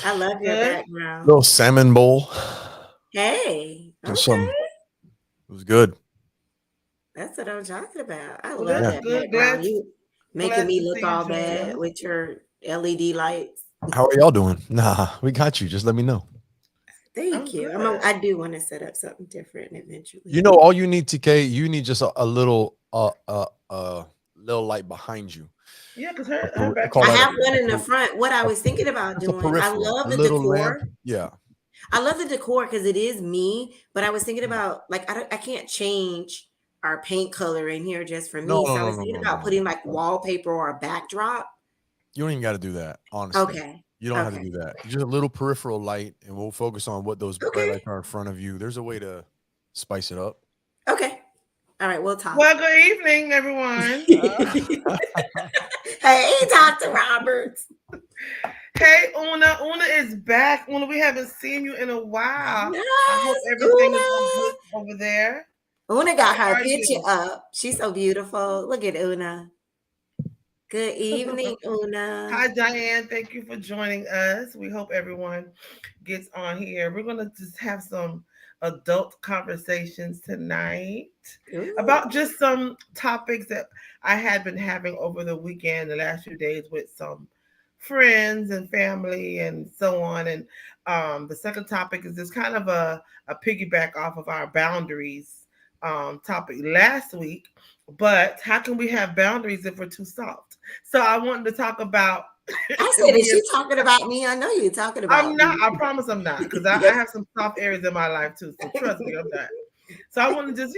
I love your background. Little salmon bowl. Hey, Just okay. It was good. That's what I'm talking about. I love that's that good. background. You making me to look see you all join bad us. with your LED lights. How are y'all doing? Nah, we got you. Just let me know. Thank you. good. I do want to set up something different eventually. You know, all you need, TK, you need just a little little light behind you. Yeah, because her I have one in the front. What I was thinking about That's a doing, I peripheral, love a the little decor. lamp. Yeah. I love the decor because it is me, but I was thinking about like I can't change our paint color in here just for me. So I was thinking about putting like wallpaper or a backdrop. You don't even got to do that, honestly. Okay. You don't have to do that. Just a little peripheral light, and we'll focus on what those bright lights are in front of you. There's a way to spice it up. Okay. All right, we'll talk. Well, good evening, everyone. Hey, Dr. Roberts. Hey, Una. Una is back. Una, we haven't seen you in a while. Yes, I hope everything is good over there. Una got her picture up. She's so beautiful. Look at Una. Good evening, Una. Hi, Diane. Thank you for joining us. We hope everyone gets on here. We're going to just have some adult conversations tonight about just some topics that I had been having over the weekend, the last few days with some friends and family and so on. And the second topic is just kind of a piggyback off of our boundaries topic last week. But how can we have boundaries if we're too soft? So I wanted to talk about. I said, is she talking about me? I know you're talking about I'm not. Me. I promise I'm not, because I have some soft areas in my life too. So trust me, I'm not. So I want to just,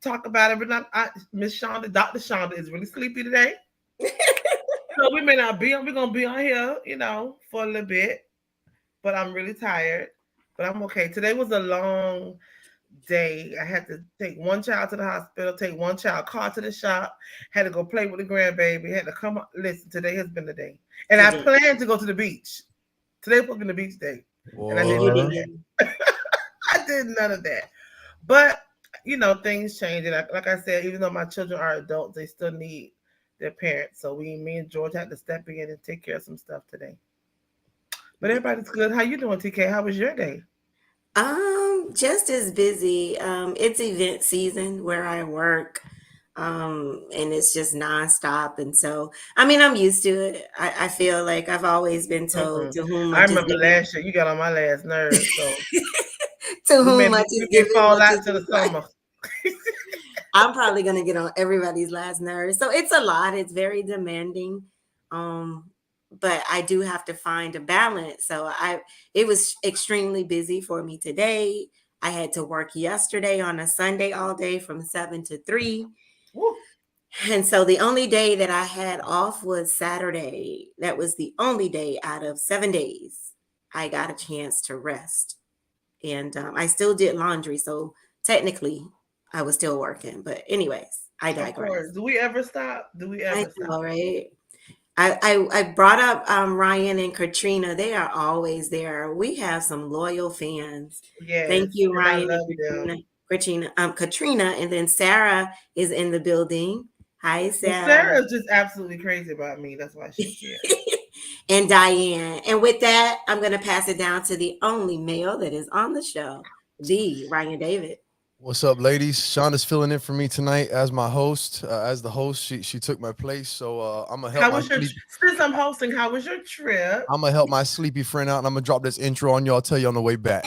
talk about it. But Miss Shanda, Dr. Shanda is really sleepy today. So we may not be on. We're gonna be on here, for a little bit. But I'm really tired. But I'm okay. Today was a long day. I had to take one child to the hospital, take one child car to the shop, had to go play with the grandbaby, had to come up. Listen, today has been the day. And I planned to go to the beach. Today was the beach day. What? And I didn't do that. I did none of that. But, things change. And like I said, even though my children are adults, they still need their parents. So me and George had to step in and take care of some stuff today. But everybody's good. How you doing, TK? How was your day? Just as busy. It's event season where I work. And it's just nonstop. And so, I'm used to it. I feel like I've always been told to whom I remember last year you got on my last nerve. So to whom much is given, fall out to the summer. I'm probably gonna get on everybody's last nerve. So it's a lot. It's very demanding. But I do have to find a balance. So it was extremely busy for me today. I had to work yesterday on a Sunday all day from 7 to 3. Woo. And so the only day that I had off was Saturday. That was the only day out of 7 days I got a chance to rest. And I still did laundry. So technically I was still working. But anyways, I digress. Do we ever stop? I know, right? I brought up Ryan and Katrina. They are always there. We have some loyal fans. Yes, thank you, Ryan and Katrina, and then Sarah is in the building. Hi, Sarah. Sarah's just absolutely crazy about me. That's why she's here. And Diane. And with that, I'm going to pass it down to the only male that is on the show, the Ryan David. What's up, ladies? Shonda's filling in for me tonight as my host. As the host, she took my place. So I'm gonna help. Since I'm hosting, how was your trip? I'm gonna help my sleepy friend out, and I'm gonna drop this intro on you. I'll tell you on the way back.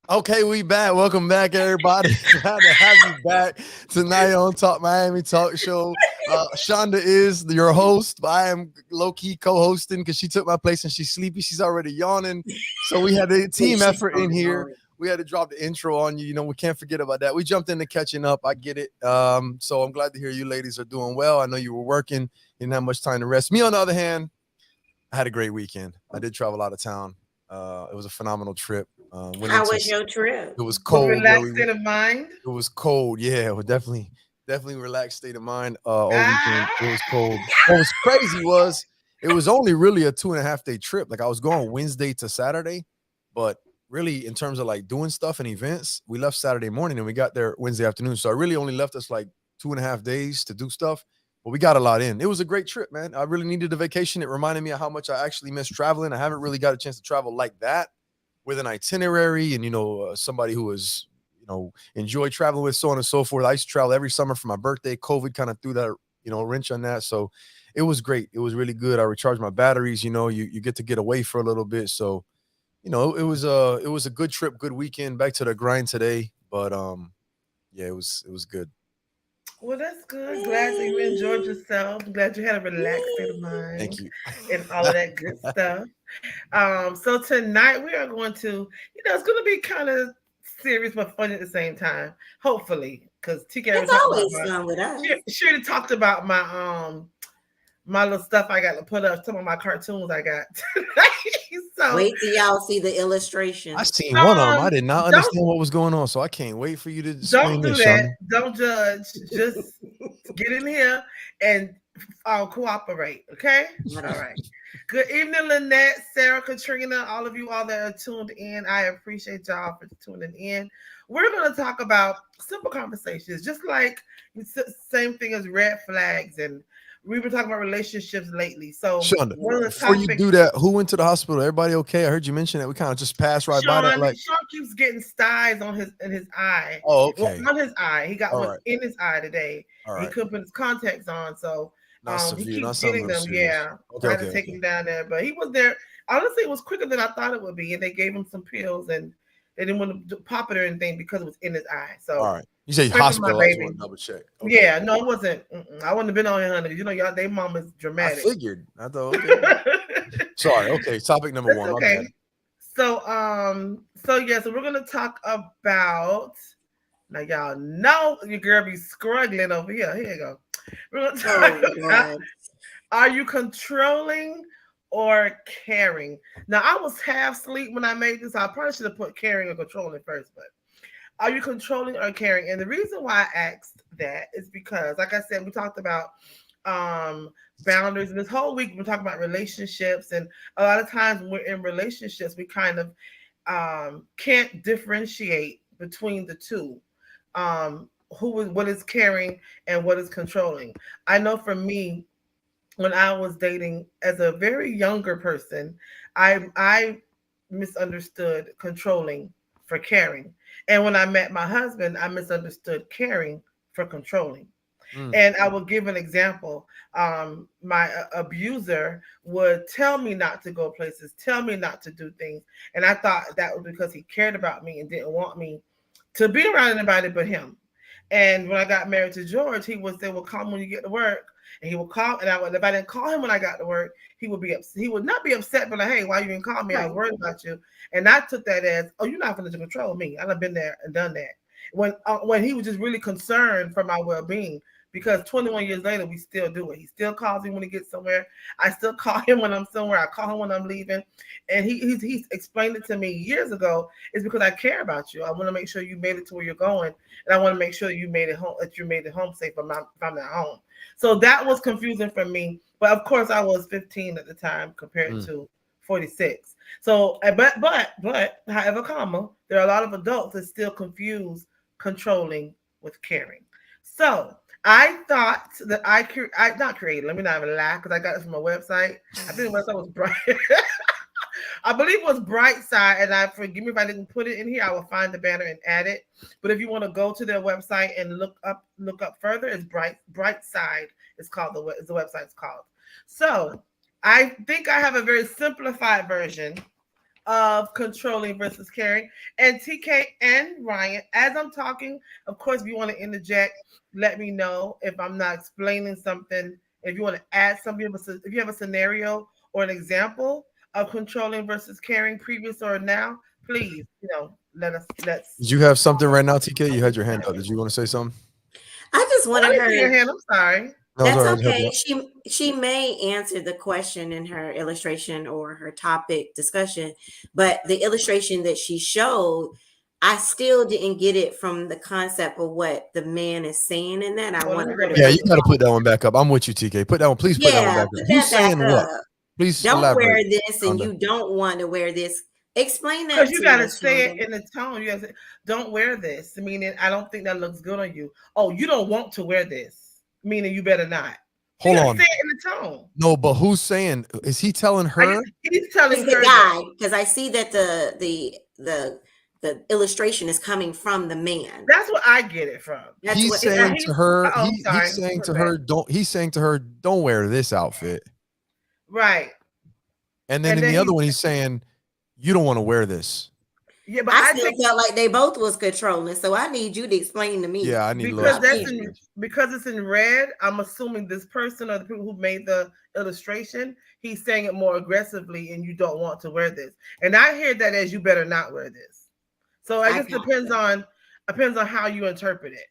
Okay, we back. Welcome back, everybody. Glad to have you back tonight on Talk Miami Talk Show. Shanda is your host. I am low key co-hosting because she took my place and she's sleepy. She's already yawning. So we had a Yeah, team she's effort in coming here. on. We had to drop the intro on you. You know, we can't forget about that. We jumped into catching up. I get it. So I'm glad to hear you ladies are doing well. I know you were working. You didn't have much time to rest. Me, on the other hand, I had a great weekend. I did travel out of town. It was a phenomenal trip. Went How into was your trip? it was With cold where relaxed we state of mind. it was cold. Yeah, it was definitely relaxed state of mind all Ah, weekend. It was cold. What was crazy was it was only really a 2.5 day trip. Like I was going Wednesday to Saturday, but really in terms of like doing stuff and events, we left Saturday morning and we got there Wednesday afternoon. So I really only left us like 2.5 days to do stuff. But we got a lot in. It was a great trip, man. I really needed a vacation. It reminded me of how much I actually miss traveling. I haven't really got a chance to travel like that with an itinerary and somebody who was enjoy traveling with, so on and so forth. I used to travel every summer for my birthday. COVID kind of threw that wrench on that, so it was great. It was really good. I recharged my batteries. You get to get away for a little bit, so it was a good trip, good weekend. Back to the grind today, but yeah, it was good. well, that's good. Glad that you enjoyed yourself. Glad you had a relaxed state of Thank mind you. and all of that good stuff. So tonight we are going to, it's going to be kind of serious but fun at the same time. Hopefully, because TK already It's talked about always fun with us. she already talked about my little stuff I got to put up. Some of my cartoons I got tonight. So Wait till y'all see the I illustrations. seen one of them. I did not don't understand what was going on, so I can't wait for you to don't explain do this, that. Shonda. Don't judge. Just get in here and I'll cooperate. Okay. All right. Good evening, Lynette, Sarah, Katrina, all of you all that are tuned in. I appreciate y'all for tuning in. We're going to talk about simple conversations, just like same thing as red flags. And we've been talking about relationships lately. So Shonda, one of the before you topics, do that, who went to the hospital? Everybody okay? I heard you mention that. We kind of just passed right by that. Like, Sean keeps getting styes on his eye. oh, Well, okay. on his eye. He got All one right. in his eye today. All And he right. couldn't put his contacts on. So Not he severe. keeps Not something a getting little them. serious. Yeah. Okay. So I had to Okay. take Okay. him down there. But he was there. Honestly, it was quicker than I thought it would be. And they gave him some pills and they didn't want to pop it or anything because it was in his eye. All So right. You say pray for my hospital. I just baby. want to double check. Okay. Yeah, no, it wasn't. I wouldn't have been on here, honey. You know, y'all, they mama's I dramatic. figured. I thought, okay. Sorry. Okay. Topic number That's one. My okay. bad. So we're gonna talk about now. Y'all know your girl be struggling over here. Here you go. We're gonna talk Oh about, God. are you controlling or caring? Now I was half asleep when I made this. I probably should have put caring or controlling first, but are you controlling or caring? And the reason why I asked that is because, like I said, we talked about boundaries, and this whole week we're talking about relationships. And a lot of times when we're in relationships, we kind of can't differentiate between the two. What is caring and what is controlling. I know for me, when I was dating as a very younger person, I misunderstood controlling for caring. And when I met my husband, I misunderstood caring for controlling. Mm, And I will give an example. My abuser would tell me not to go places, tell me not to do things. And I thought that was because he cared about me and didn't want me to be around anybody but him. And when I got married to George, he would say, "Well, call when you get to work." And he would call, and if I didn't call him when I got to work, he would be upset. He would not be upset, but like, "Hey, why you didn't call me? I was Right. worried about you." And I took that as, "Oh, you're not going to control me. I've been there and done that." When he was just really concerned for my well being, because 21 years later, we still do it. He still calls me when he gets somewhere. I still call him when I'm somewhere. I call him when I'm leaving. And he's explained it to me years ago. It's because I care about you. I want to make sure you made it to where you're going, and I want to make sure you made it home. That you made it home safe. If I'm not home. So that was confusing for me. But of course, I was 15 at the time compared mm. to 46. So, however, there are a lot of adults that still confuse controlling with caring. So I thought that I not created. Let me not even lie, because I got it from a website. I think the website was Bright. I believe it was Brightside, and I forgive me if I didn't put it in here. I will find the banner and add it. But if you want to go to their website and look up further, it's Brightside. It's called the website's called. So I think I have a very simplified version of controlling versus caring. And TK and Ryan, as I'm talking, of course, if you want to interject, let me know if I'm not explaining something. If you want to add something, if you have a scenario or an example of controlling versus caring, previous or now, please, let's. Did you have something right now, TK? You had your hand up. Did you want to say something? I just Oh, I wanted didn't see your her. hand. I'm sorry. No, it's That's all right. I was helping okay. you out. She may answer the question in her illustration or her topic discussion, but the illustration that she showed, I still didn't get it from the concept of what the man is saying in that. I Well, let me wanted her go to Yeah, back. you really got to talk. put that one back up. I'm with you, TK. Put that one. Please put that one Yeah, back up. put Who's that back saying what? up. Please Don't elaborate, wear this and Shonda. you don't want to wear this. Explain Because that you to gotta us, say it Shonda. in the tone. You gotta say, "Don't wear this," meaning I don't think that looks good on you. Oh, you don't want to wear this, meaning you better not. So you Hold gotta say on. it in the tone. No, but who's saying? Is he telling I guess her? he's It's telling the her that. guy because I see that the illustration is coming from the man. That's what I get it from. That's He's what And saying he's to her. oh, I'm He's sorry. saying Put to it back. her. Don't. He's saying to her, don't wear this outfit. Right. And then And in then the other he's one, he's saying, you don't want to wear this. yeah, but I I still think felt like they both was controlling. So I need you to explain to me. Yeah, I need a little because I that's need explanation. in you. because it's in red, I'm assuming this person or the people who made the illustration, he's saying it more aggressively and you don't want to wear this. And I hear that as you better not wear this. So I I guess got you. depends on how you interpret it.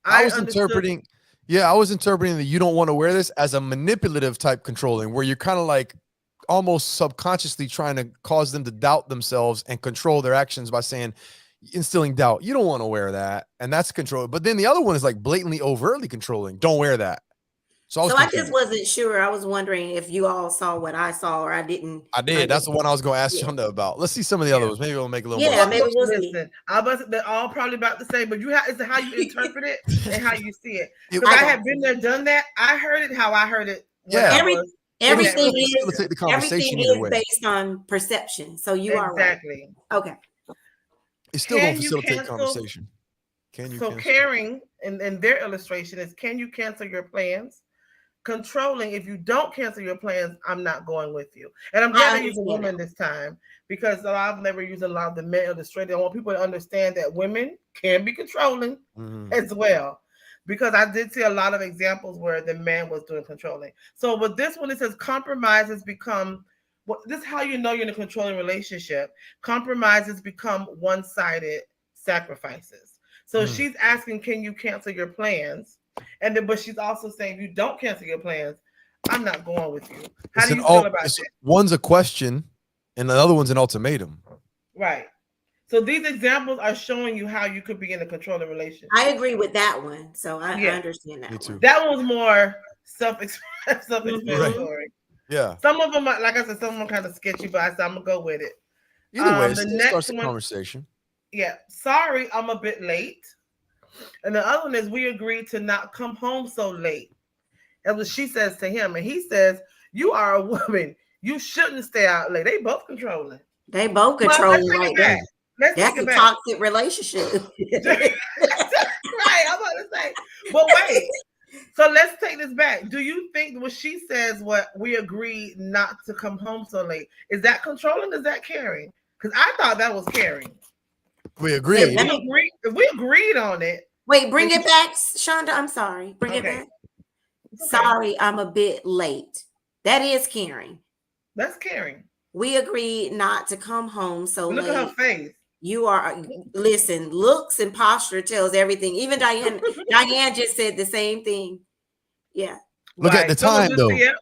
I I was understood interpreting, yeah, I was interpreting that you don't want to wear this as a manipulative type controlling, where you're kind of like almost subconsciously trying to cause them to doubt themselves and control their actions by saying, instilling doubt. You don't want to wear that. And that's control. But then the other one is like blatantly, overtly controlling. Don't wear that. So I was So I just confused. wasn't sure. I was wondering if you all saw what I saw or I didn't I did. That's the understand. one I was going to ask Yeah. Shonda about. Let's see some of the other yeah. ones. Maybe it'll make a little more Yeah, Well, maybe sense. we'll see. listen, they're all probably about the same, but it's how you interpret it and how you see it. It- Because I I got have been you. there, done that. I heard it how I heard it when I yeah. Every was It in would that everything still is relationship. facilitate the everything conversation either is way. based on perception. So you are right. Exactly. Okay. It's still going to Can you facilitate cancel? conversation. Can you So cancel? caring in their illustration is, can you cancel your plans? Controlling, if you don't cancel your plans, I'm not going with you. And I'm glad I I use a understand that. woman this time because I've never used a lot of the men illustrated. I want people to understand that women can be controlling Mhm. as well. Because I did see a lot of examples where the man was doing controlling. So with this one, it says compromises become well, this is how you know you're in a controlling relationship. Compromises become one-sided sacrifices. So Mm. she's asking, can you cancel your plans? And then, but she's also saying, if you don't cancel your plans, I'm not going with you. How It's do an you feel all. about It's that? one's a question, and the other one's an ultimatum. Right. So these examples are showing you how you could be in a controlling I relationship. agree with that one. So I Yeah. understand Me that too. one. That one's more Right. Hmm. self-explanatory. Yeah. Some of them, like I said, some of them kind of sketchy, but I said I'm gonna go with it. Either way, it The still next starts the one, conversation. yeah. Sorry, I'm a bit late. And the other one is we agreed to not come home so late. That's what she says to him, and he says, "You are a woman. You shouldn't stay out late." They both controlling. They both Well, let's controlling take it right back. there. Mm. Let's take That's it a back. toxic relationship. Right, I'm about to say, but wait. So let's take this back. Do you think what she says, what we agreed not to come home so late, is that controlling? Is that caring? Because I thought that was caring. We So Say, agreed. let me if we agreed on it, wait, bring then it back, Shonda. I'm sorry. Bring it okay, back. it's okay. Sorry, I'm a bit late. That is caring. That's caring. We agreed not to come home so But look at her late. face. You are listen, looks and posture tells everything. Even Diane just said the same thing. Yeah. Look at the Right. Some of time this, though. yeah.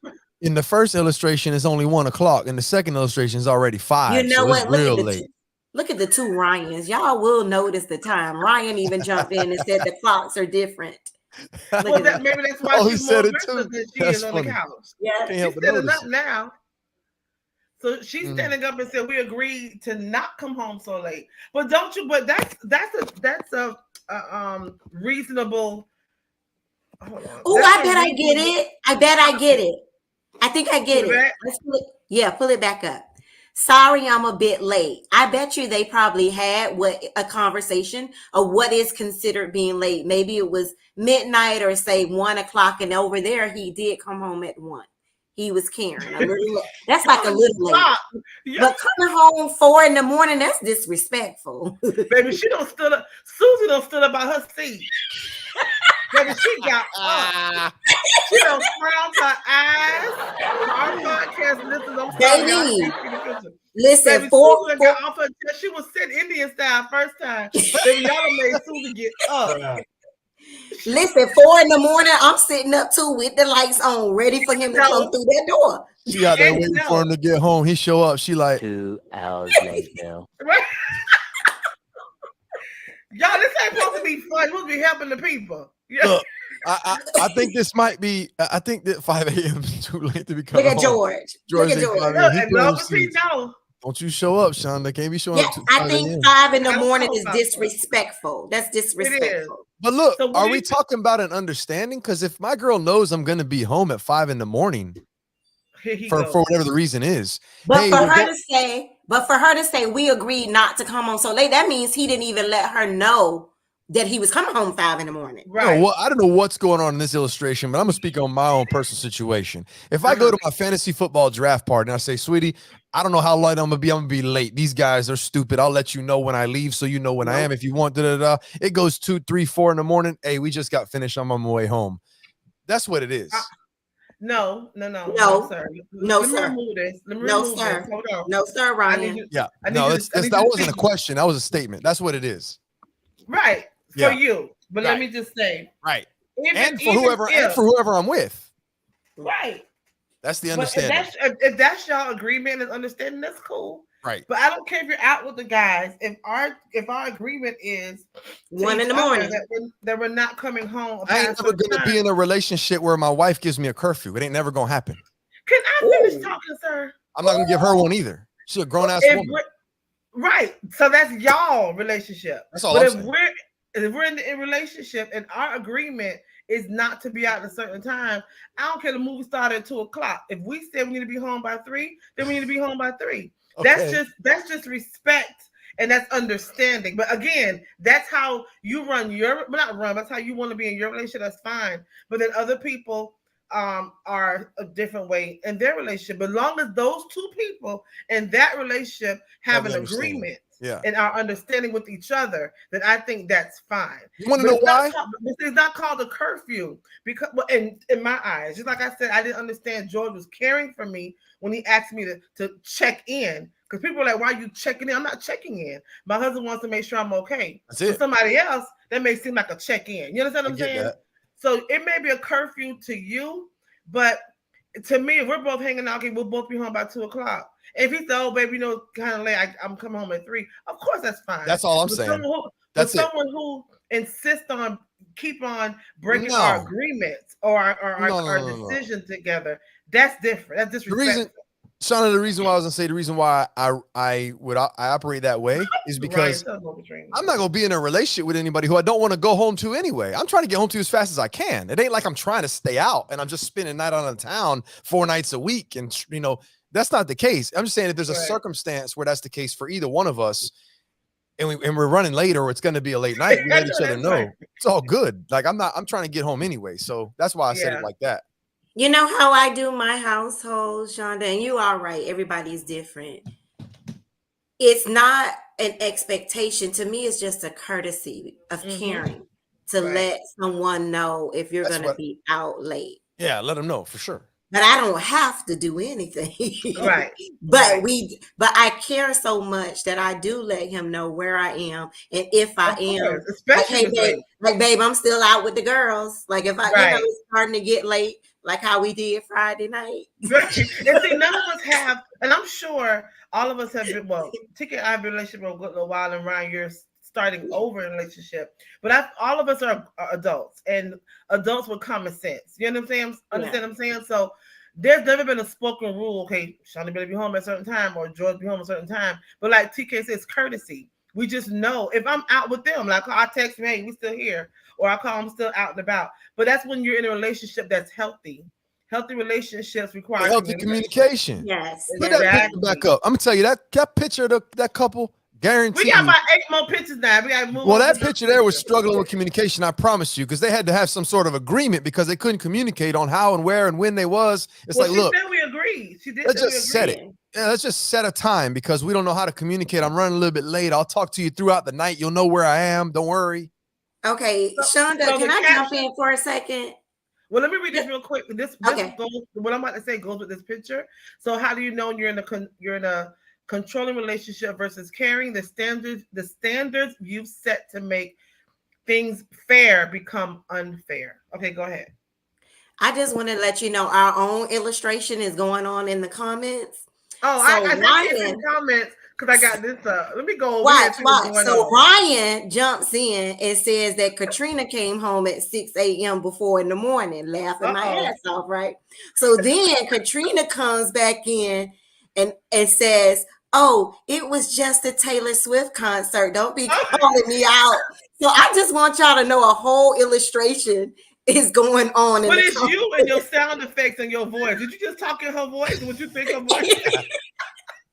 In the first illustration, it's only 1:00. In the second illustration, it's already You 5. know So it's what? real late. Look at the two Ryans. Y'all will notice the time. Ryan even jumped in and said the clocks are different. Look Well, at that that. maybe that's why Oh, he she's more said it aggressive too. than she is That's on the funny. couch. Yeah. Can't She's help but standing notice up it. now. So she's Mm. standing up and said, "We agreed to not come home so late." But don't you? But that's a reasonable. Hold on. Oh, That's I a bet I get reasonable. it. I bet I get it. I think I Put get it it. back. Let's pull it. Yeah, pull it back up. Sorry, I'm a bit late. I bet you they probably had a conversation of what is considered being late. Maybe it was midnight or say 1 o'clock, and over there he did come home at 1. he was caring. A little, that's like a little late. Stop. Yeah, But coming home 4 a.m, that's disrespectful. baby, she don't stood up. Susie don't stood up by her seat. Baby, she got up. She don't frowned her eyes. Our podcast listeners, I'm sorry, y'all. I Baby, can't see the picture. listen, Baby, four, Susan got off her chair. She was sitting Indian style first time. Baby, y'all done made Susan get up. listen, 4 a.m, I'm sitting up too with the lights on, ready for him to come through that door. She out there And waiting for him to get home. He show up. She like 2 hours later. Right? Y'all, this ain't supposed to be fun. We'll be helping the people. Yeah. look. I think this might be. I think that 5 a.m. is too late to be coming Look at home. George. George Look at ain't George. coming. Look, He and playing long as he seats. know. Don't you show up, Sean. They can't be showing Yeah, up. I think 5 a.m. 5 in the I don't morning know is about that. disrespectful. That's disrespectful. But look, So what are do we you- talking about an understanding? Because if my girl knows I'm going to be home at 5 a.m, Here he for goes. whatever the reason is, But hey, for we're her go- to say we agreed not to come home so late, that means he didn't even let her know that he was coming home 5 a.m. Right. No, well, I don't know what's going on in this illustration, but I'm gonna speak on my own personal situation. If I go to my fantasy football draft party and I say, "Sweetie, I don't know how late I'm gonna be late. These guys are stupid. I'll let you know when I leave, so you know when I am. If you want, da da da." It goes 2, 3, 4 in the morning. Hey, we just got finished. I'm on my way home. That's what it is. No, No. sir. No, Let me sir. remove this. Let me No, remove sir. this. Hold on. No, sir, I need Ryan. you. Yeah, I need no, you that's, to- I that's, need that you to wasn't a think- question. That was a statement. That's what it is. Right. Yeah. For you. But Right. let me just say. Right. Even, And for even whoever I'm with. Right. That's the But understanding. if that's y'all agreement and understanding, that's cool. Right. But I don't care if you're out with the guys. If our agreement is 1 to in the each other morning. that we're not coming home. I ain't past never certain gonna be time. in a relationship where my wife gives me a curfew. It ain't never gonna happen. Can I finish Ooh. talking, sir? I'm not gonna give her one either. She's a grown ass If woman. we're- Right. So that's y'all relationship. That's all But I'm if saying. we're in the relationship and our agreement is not to be out at a certain time, I don't care the movie started at 2:00. If we say we need to be home by 3, then we need to be home by 3. Okay. That's just respect and that's understanding. But again, that's how you run your not run, that's how you want to be in your relationship. That's fine. But then other people are a different way in their relationship. But long as those two people in that relationship have an understanding. agreement Yeah. and are understanding with each other, then I think that's fine. You want to know why? It's not called a curfew because, well, in my eyes, just like I said, I didn't understand George was caring for me when he asked me to check in. Because people are like, "Why are you checking in?" I'm not checking in. My husband wants to make sure I'm okay. That's it. For somebody else, that may seem like a check in. You understand what I'm I get saying? that. So it may be a curfew to you, but to me, if we're both hanging out, okay, we'll both be home by 2:00. If he said, "Oh, baby, you know, kind of late, I'm coming home at 3," of course that's fine. That's all I'm But saying. That's That's it. someone who insists on keep on breaking No. our agreements or our No. decision together, that's different. That's disrespectful. Shauna, the reason why I was gonna say the reason why I operate that way is because Ryan, tell us what we're I'm not gonna be in a relationship with anybody who I don't want to go home to anyway. I'm trying to get home to as fast as I can. It ain't like I'm trying to stay out and I'm just spending night on the town 4 nights a week. And that's not the case. I'm just saying if there's a Right. circumstance where that's the case for either one of us, and we're running late or it's gonna be a late night, we let each other That's know. right. It's all good. Like I'm trying to get home anyway. So that's why I said Yeah. it like that. You know how I do my household, Shonda, and you are right. Everybody's different. It's not an expectation. To me, it's just a courtesy of caring to Right. let someone know if you're That's going to what- be out late. Yeah, let them know for sure. But I don't have to do anything. Right. But Right. but I care so much that I do let him know where I am and if I Of am. course, Like, especially hey, if it's babe, late. babe, I'm still out with the girls. Like if I, Right. it's starting to get late, like how we did Friday night. Right. And see, none of us have, and I'm sure all of us have been, well, Tiki and I have been in a relationship for a good little while, and Ryan, you're starting over in a relationship. But all of us are adults, and adults with common sense. You know what I'm saying? Understand what I'm saying? So there's never been a spoken rule, okay, Shonda better be home at a certain time, or George be home at a certain time. But like TK says, courtesy. We just know if I'm out with them, like I text me, hey, we still here, or I call them still out and about. But that's when you're in a relationship that's healthy. Healthy relationships require Healthy communication. Yes. Put that picture Exactly. back up. I'm gonna tell you that picture of that couple, We Guarantee got you. about 8 more pictures now. We got to move Well, on to that the picture there was struggling with communication, I promise you, because they had to have some sort of agreement because they couldn't communicate on how and where and when they was. It's Well, like, she look, said we agreed. She did let's say we just set agreed. it. Yeah, let's just set a time because we don't know how to communicate. I'm running a little bit late. I'll talk to you throughout the night. You'll know where I am. Don't worry. Okay, Shonda, So can the I jump caption. in for a second? Well, let me read this real quick. This Okay. goes. What I'm about to say goes with this picture. So, how do you know you're in a controlling relationship versus caring? The standards you've set to make things fair become unfair. Okay, go ahead. I just want to let you know our own illustration is going on in the comments. Oh, So I can't see Ryan, the comments because I got this. Let me go over here watch, and see what's watch. going So on. Ryan jumps in and says that Katrina came home at 6 a.m. before in the morning, laughing my ass off, right? So then Katrina comes back in and says, "Oh, it was just a Taylor Swift concert. Don't be calling me out." So I just want y'all to know a whole illustration is going on in But the it's comments. you and your sound effects and your voice. Did you just talk in her voice? What you think her voice?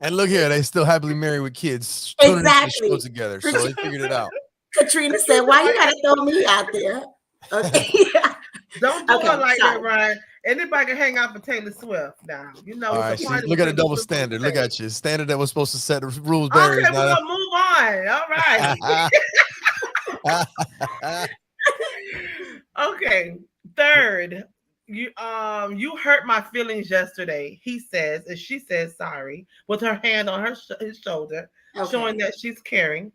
And look here, they still happily married with kids, tuning into the show Exactly. together. So they figured it out. Katrina said, "Why you gotta throw me out there?" Okay. Don't do Okay, her like sorry. that, Ryan. Anybody can hang out for Taylor Swift now. You know, All it's a right, see, party. look with at the Taylor double Swift on the standard. Look stage. at you. Standard that was supposed to set the rules Okay, barriers. we're gonna move on. All right. Okay. Third, you hurt my feelings yesterday. He says, and she says sorry with her hand on his shoulder, showing Okay. that she's caring.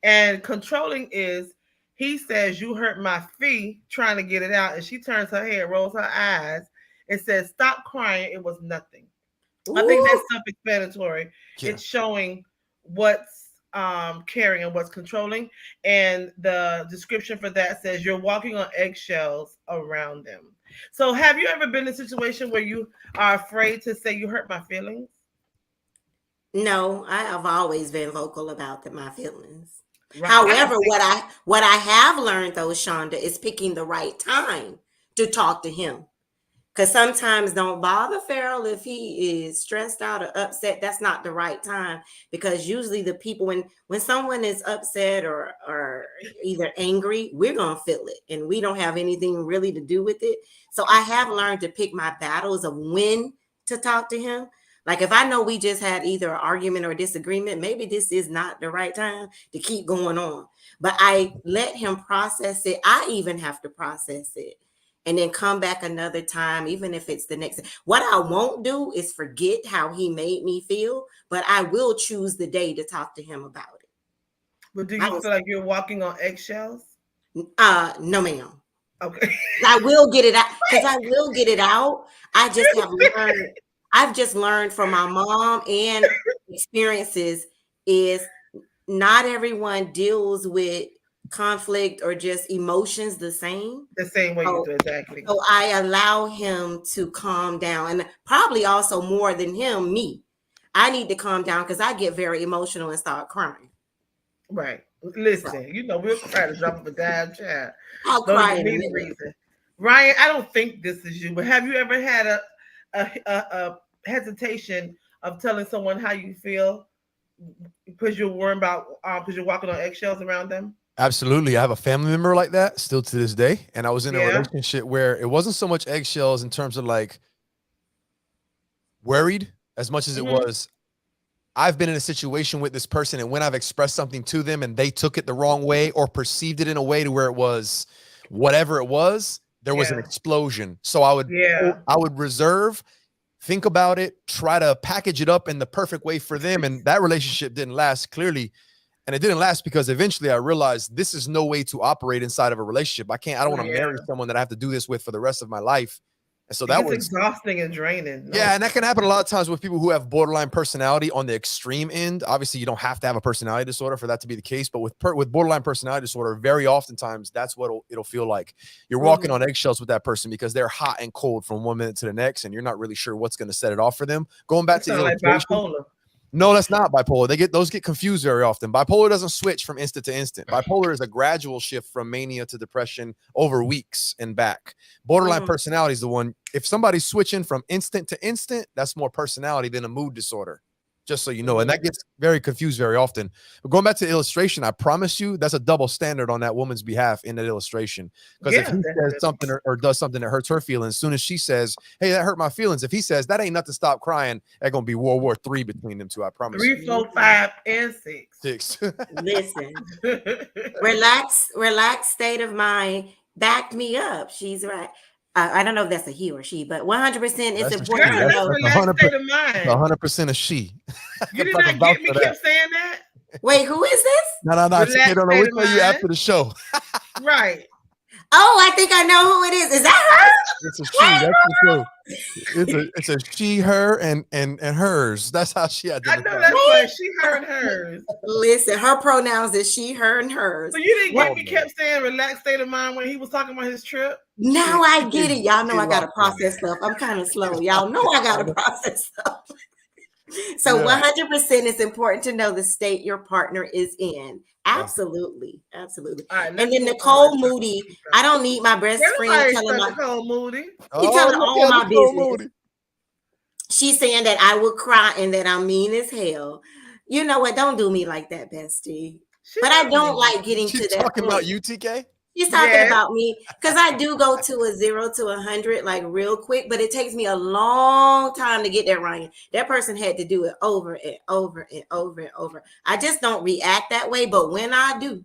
And controlling is he says you hurt my fee, trying to get it out, and she turns her head, rolls her eyes, and says, "Stop crying. It was nothing." I think Ooh. that's self-explanatory. Yeah. It's showing what's caring and what's controlling. And the description for that says you're walking on eggshells around them. So have you ever been in a situation where you are afraid to say you hurt my feelings? No, I have always been vocal about my feelings. Right. I don't However, think what I have learned though, Shonda, is picking the right time to talk to him. Because sometimes don't bother Farrell if he is stressed out or upset. That's not the right time. Because usually the people when someone is upset or either angry, we're gonna feel it, and we don't have anything really to do with it. So I have learned to pick my battles of when to talk to him. Like if I know we just had either an argument or disagreement, maybe this is not the right time to keep going on. But I let him process it. I even have to process it and then come back another time, even if it's the next. What I won't do is forget how he made me feel, but I will choose the day to talk to him about it. but do I you was, feel like you're walking on eggshells? no, ma'am. Okay. I will get it out because I will get it out. I just have learned. I've just learned from my mom and experiences is not everyone deals with conflict or just emotions the same. The same way you So do, exactly. So I allow him to calm down, and probably also more than him, me. I need to calm down because I get very emotional and start crying. Right. So Listen, we'll cry to drop of a damn child. I'll Don't cry even in a need a minute. reason. Ryan, I don't think this is you, but have you ever had a hesitation of telling someone how you feel because you're worried about because you're walking on eggshells around them? Absolutely. I have a family member like that still to this day. And I was in a Yeah. relationship where it wasn't so much eggshells in terms of like worried as much as it Mm-hmm. was. I've been in a situation with this person, and when I've expressed something to them and they took it the wrong way or perceived it in a way to where it was whatever it was, there was an Yeah. explosion. So I Yeah. would reserve, think about it, try to package it up in the perfect way for them. And that relationship didn't last clearly. And it didn't last because eventually I realized this is no way to operate inside of a relationship. I don't want to Yeah. marry someone that I have to do this with for the rest of my life. And so It that gets was, exhausting and draining. No. yeah, and that can happen a lot of times with people who have borderline personality on the extreme end. Obviously, you don't have to have a personality disorder for that to be the case, but with borderline personality disorder, very oftentimes that's what it'll feel like. You're walking on eggshells with that person because they're hot and cold from one minute to the next, and you're not really sure what's going to set it off for them. Going back It to the sounds like illustration, bipolar. no, that's not bipolar. Those get confused very often. Bipolar doesn't switch from instant to instant. Bipolar is a gradual shift from mania to depression over weeks and back. Borderline personality is the one. If somebody's switching from instant to instant, that's more personality than a mood disorder. Just so you know, and that gets very confused very often. But going back to the illustration, I promise you that's a double standard on that woman's behalf in that illustration. Because if Yeah, he says definitely. something or does something that hurts her feelings, as soon as she says, "Hey, that hurt my feelings," if he says that ain't nothing, stop crying, that's gonna be World War III between them two. I promise you. 3, 4, 5, and 6. Six. Listen, relaxed state of mind backed me up. She's right. I don't know if that's a he or she, but 100% it's That's a important she. to Girl, That's that's know. relaxed state of 100%. mind. 100% a she. You did I can not vouch get me, for kept that. saying that? Wait, who is this? No. Relaxed No. state We'll of tell you mind. after the show. Right. Oh, I think I know who it is. Is that her? It's a she. That's the show. It's a she, her, and hers. That's how she I identifies. know that's right. She, her, and hers. Listen, her pronouns is she, her, and hers. So you didn't What? get me kept saying relaxed state of mind when he was talking about his trip? Now I get it. Y'all know She I gotta locked process stuff. I'm kind of slow. Y'all know I gotta process stuff. So Yeah. 100% it's important to know the state your partner is in. Absolutely. Absolutely. All right, And let's then move Nicole on. Moody, I don't need my best friend Everybody telling stuck my Nicole Moody. telling look all at my Nicole business. Moody. She's saying that I will cry and that I'm mean as hell. You know what? Don't do me like that, bestie. She But I not don't mean. like getting She's to that talking about point. you, TK. She's talking Yes. about me because I do go to a 0 to 100 like real quick, but it takes me a long time to get there, Ryan. That person had to do it over and over and over and over. I just don't react that way, but when I do,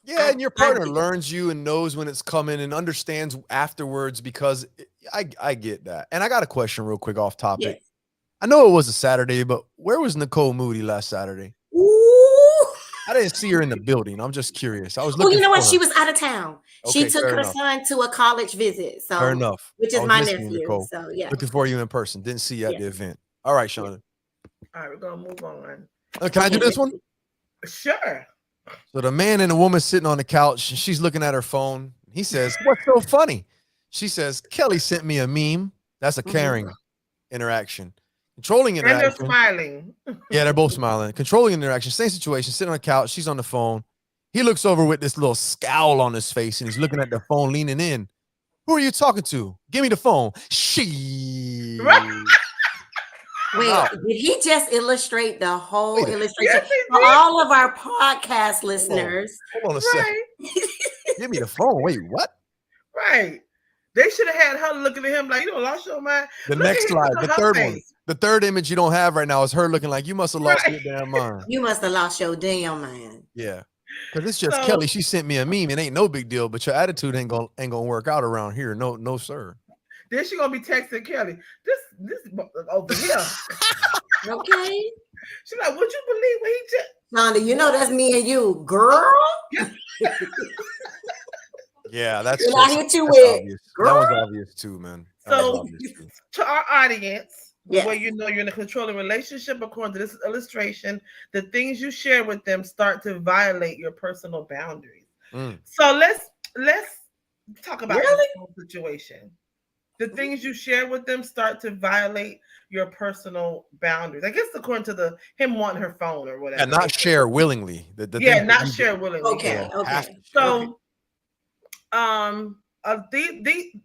Yeah, and your I partner do. learns you and knows when it's coming and understands afterwards because I get that. And I got a question real quick off topic. Yes. I know it was a Saturday, but where was Nicole Moody last Saturday? Ooh. I didn't see her in the building. I'm just curious. I was Oh, looking you know for what? her. She was out of town. She Okay, took fair her enough. son to a college visit. Fair So, enough. which I is was my missing you, nephew. Nicole. So, yeah. Looking for you in person. Didn't see you at Yeah. the event. All right, Yeah. Shonda. All right, we're gonna move on. Can I do Okay, this one? Sure. So the man and the woman sitting on the couch, and she's looking at her phone. He says, "What's so funny?" She says, "Kelly sent me a meme." That's a caring interaction. Controlling And they're interaction. smiling. Yeah, they're both smiling. Controlling interaction. Same situation. Sitting on the couch. She's on the phone. He looks over with this little scowl on his face, and he's looking at the phone, leaning in. "Who are you talking to? Give me the phone." She. Right. Wait, Wow. did he just illustrate the whole Wait a- illustration Yes, he for did. all of our podcast listeners? Hold on a second. Right. Give me the phone. Wait, what? Right. They should have had her looking at him like, you don't lost your mind. The Look next at him, slide, look the at her third one. face. The third image you don't have right now is her looking like you must have lost Right. your damn mind. You must have lost your damn mind. Yeah. Because it's just So- Kelly. She sent me a meme. It ain't no big deal, but your attitude ain't gonna work out around here. No, sir. Then she gonna be texting Kelly. This over here. Okay. She's like, would you believe what he just Shonda, you know that's me and you, girl. Yeah, that's And just I hit you that's with, obvious. That girl. was obvious too, man. That was So- obvious too. to our audience, the Yes. way you know you're in a controlling relationship, according to this illustration, the things you share with them start to violate your personal boundaries. Mm. So let's talk about Really? this whole situation. The things you share with them start to violate your personal boundaries. I guess according to him wanting her phone or whatever. And not share willingly. The yeah, thing not that you share do. willingly. Okay, Yeah. Have okay. to share. So,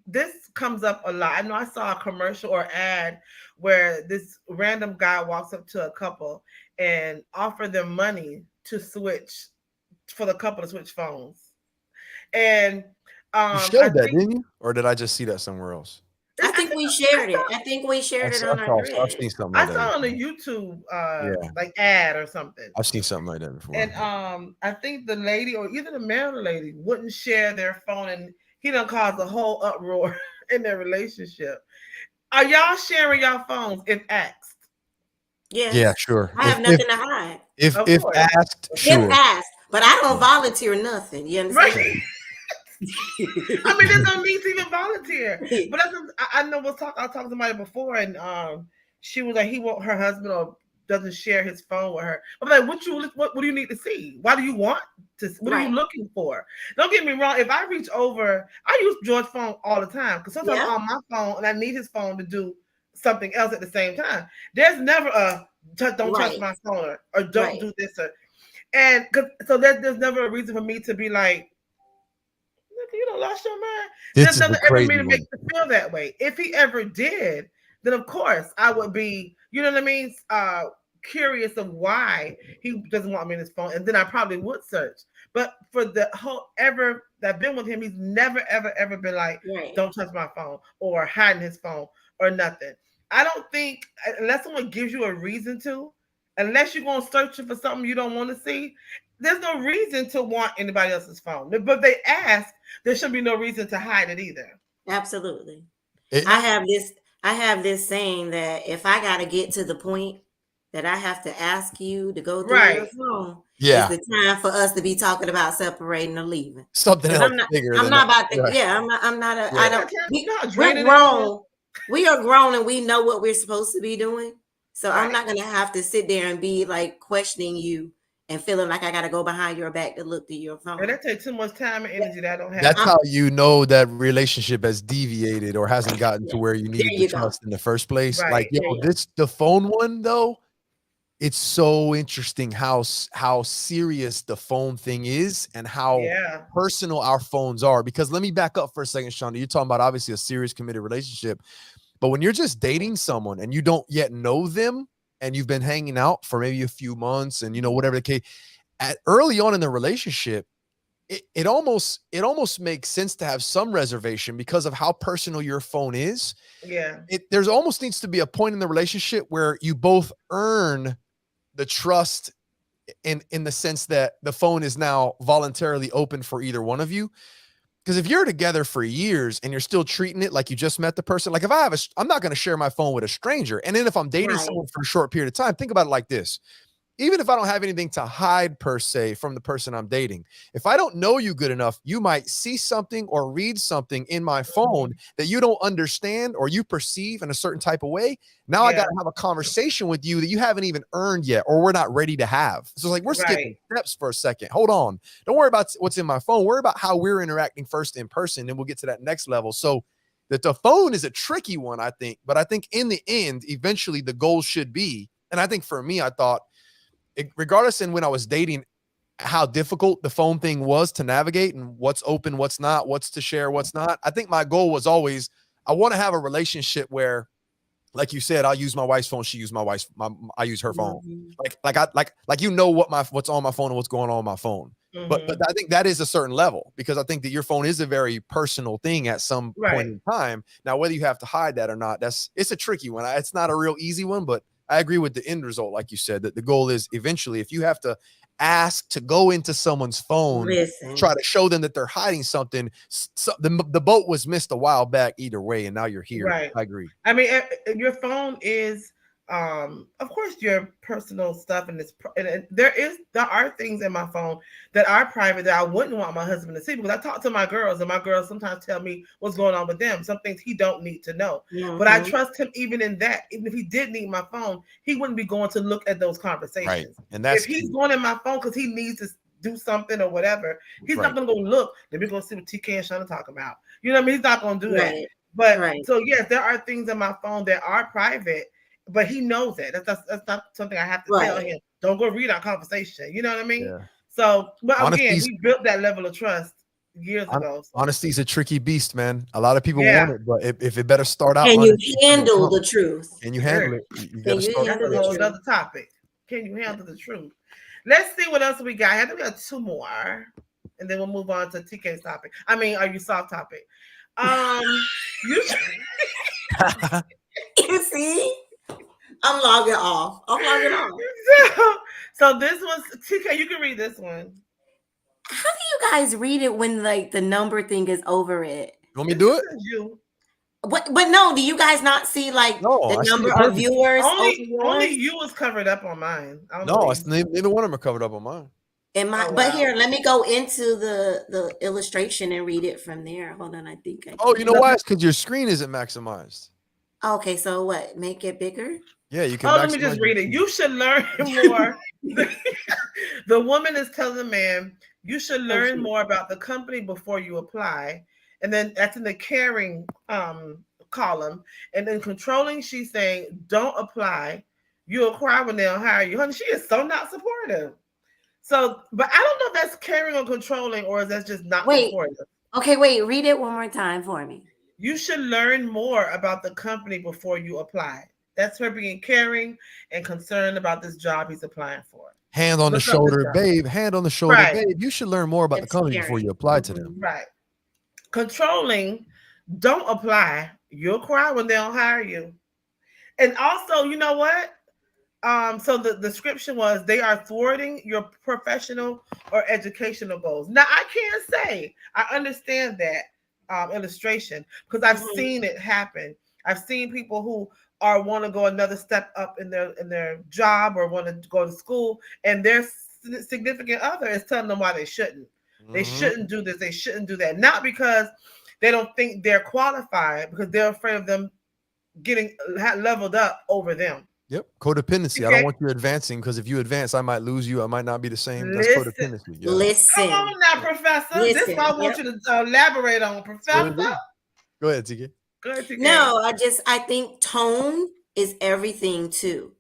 this comes up a lot. I know I saw a commercial or ad where this random guy walks up to a couple and offer them money to switch for the couple to switch phones. And You showed that, didn't you? Or did I just see that somewhere else? I think we shared it. I think we shared it on our I've thread. seen something I like saw that. on a YouTube Yeah. like ad or something. I've seen something like that before. And I think the lady or either the man or the lady wouldn't share their phone, and he done caused a whole uproar in their relationship. Are y'all sharing y'all phones if asked? Yes. Yeah, sure. I have nothing to hide. If Of course. asked, sure. If asked, but I don't volunteer nothing. You understand? Right. I mean, there's no need to even volunteer. But I know I talked to somebody before, and she was like, her husband or doesn't share his phone with her. I'm like, what do you need to see? Why do you want to? What are you looking for? Don't get me wrong. If I reach over, I use George's phone all the time because sometimes I'm on my phone and I need his phone to do something else at the same time. There's never a don't touch my phone or don't do this and so there's never a reason for me to be like, you don't lost your mind. There's nothing ever me to make you feel that way. If he ever did, then of course I would be, you know what I mean, curious of why he doesn't want me in his phone, and then I probably would search. But for the whole ever that I've been with him, he's never ever been like, Right. don't touch my phone or hiding his phone or nothing. I don't think unless someone gives you a reason to, unless you're gonna search for something you don't want to see, there's no reason to want anybody else's phone. But they ask, there should be no reason to hide it either. Absolutely. It, I have this saying that if I got to get to the point that I have to ask you to go through your Right. phone, it's yeah, the time for us to be talking about separating or leaving. something Because else I'm not, bigger I'm than not that. about to. Right. Yeah, I'm not. Yeah. I You know, don't. you know how We're draining that is. grown. We are grown, and we know what we're supposed to be doing. So I'm Right. not gonna have to sit there and be like questioning you and feeling like I got to go behind your back to look through your And phone. that takes too much time and energy that I don't That's have. I'm, how you know that relationship has deviated or hasn't gotten yeah, to where you there needed the you go. trust in the first place. Like, Right. yo, There you go. the phone one though, it's so interesting how serious the phone thing is and how Yeah. personal our phones are. Because let me back up for a second, Shonda. You're talking about obviously a serious committed relationship, but when you're just dating someone and you don't yet know them and you've been hanging out for maybe a few months and whatever the case, early on in the relationship, it almost makes sense to have some reservation because of how personal your phone is. Yeah. There's almost needs to be a point in the relationship where you both earn the trust in the sense that the phone is now voluntarily open for either one of you. Because if you're together for years and you're still treating it like you just met the person, like if I'm not going to share my phone with a stranger. And then if I'm dating Right. someone for a short period of time, think about it like this. Even if I don't have anything to hide per se from the person I'm dating, if I don't know you good enough, you might see something or read something in my phone Mhm. that you don't understand or you perceive in a certain type of way. Now I got Yeah. to have a conversation with you that you haven't even earned yet, or we're not ready to have. So it's like we're skipping Right. steps for a second. Hold on. Don't worry about what's in my phone. Worry about how we're interacting first in person, and we'll get to that next level. So that the phone is a tricky one, I think. But I think in the end, eventually the goal should be, and I think for me, I thought, regardless in when I was dating, how difficult the phone thing was to navigate and what's open, what's not, what's to share, what's not. I think my goal was always, I want to have a relationship where, like you said, I'll use my wife's phone. She use I use her phone. Mhm. Like what's on my phone and what's going on my phone. But Hmm. I think that is a certain level because I think that your phone is a very personal thing at some point Right. in time. Now, whether you have to hide that or not, it's a tricky one. It's not a real easy one, but I agree with the end result, like you said, that the goal is eventually if you have to ask to go into someone's phone, try Listen. to show them that they're hiding something. So the boat was missed a while back either way, and now you're here. Right. I agree. I mean, your phone is, of course, your personal stuff, and there are things in my phone that are private that I wouldn't want my husband to see because I talk to my girls, and my girls sometimes tell me what's going on with them, some things he don't need to know. But I Mhm. trust him even in that. Even if he did need my phone, he wouldn't be going to look at those Right. conversations. And If that's he's key. going in my phone because he needs to do something or whatever, he's not Right. going to go look. Let me go see what TK and Shana talk about. You know what I mean? He's not going to do that. Right. But Right. so yes, there are things on my phone that are private, but he knows that. That's not something I have to tell Right. him. Don't go read our conversation. You know what I mean? Yeah. So, but again, Honesty's we built that level of trust years ago. So honesty's a tricky beast, man. A lot of people want yeah, it, but if it better start out Can you unintentional from the handle jump. the truth? Can you sure. handle it? You got Can to you start That's handle a the first. whole truth? other topic. Can you handle the truth? Let's see what else we got. I think we got two more, and then we'll move on to TK's topic. I mean, are you soft topic? You You see? I'm logging off. I'm logging off. so, so this was TK. You can read this one. How do you guys read it when like the number thing is over it? You want me to It do just it? says you. But no, do you guys not see like No, the I see number it of perfect. viewers over Only yours? you was covered up on mine. I don't know what No, you. neither one of them are covered up on mine. Am I Oh but wow. here, let me go into the illustration and read it from there. Hold on, I think I Oh, you know can. why? It's because your screen isn't maximized. Okay, so what? Make it bigger? Yeah, you can Oh, let me just maximize your read it. screen. You should learn more. The woman is telling the man, you should So learn cute. more about the company before you apply. And then that's in the caring column. And then controlling, she's saying, don't apply. You'll cry when they'll hire you. Honey, she is so not supportive. So, but I don't know if that's caring or controlling or is that just not Wait. supportive. Okay, wait, read it one more time for me. You should learn more about the company before you apply. That's her being caring and concerned about this job he's applying for. Hand on the Look up this shoulder, job. babe. Hand on the shoulder, Right. babe. You should learn more about the It's company before scary. you apply to them. Right. Controlling, don't apply. You'll cry when they don't hire you. And also, you know what? So the description was they are thwarting your professional or educational goals. Now I can't say I understand that illustration because I've Mhm. seen it happen. I've seen people who are want to go another step up in their job or want to go to school, and their significant other is telling them why they shouldn't. They Mhm. shouldn't do this. They shouldn't do that. Not because they don't think they're qualified, because they're afraid of them getting leveled up over them. Yep. Codependency. I don't Okay. want you advancing because if you advance, I might lose you. I might not be the same. That's Listen, codependency. Yeah. come Listen. on now, Professor. This is what Listen. I want Yep. you to elaborate on, That's what it Professor. is. Go ahead, TK. Good, TK. No, I think tone is everything too.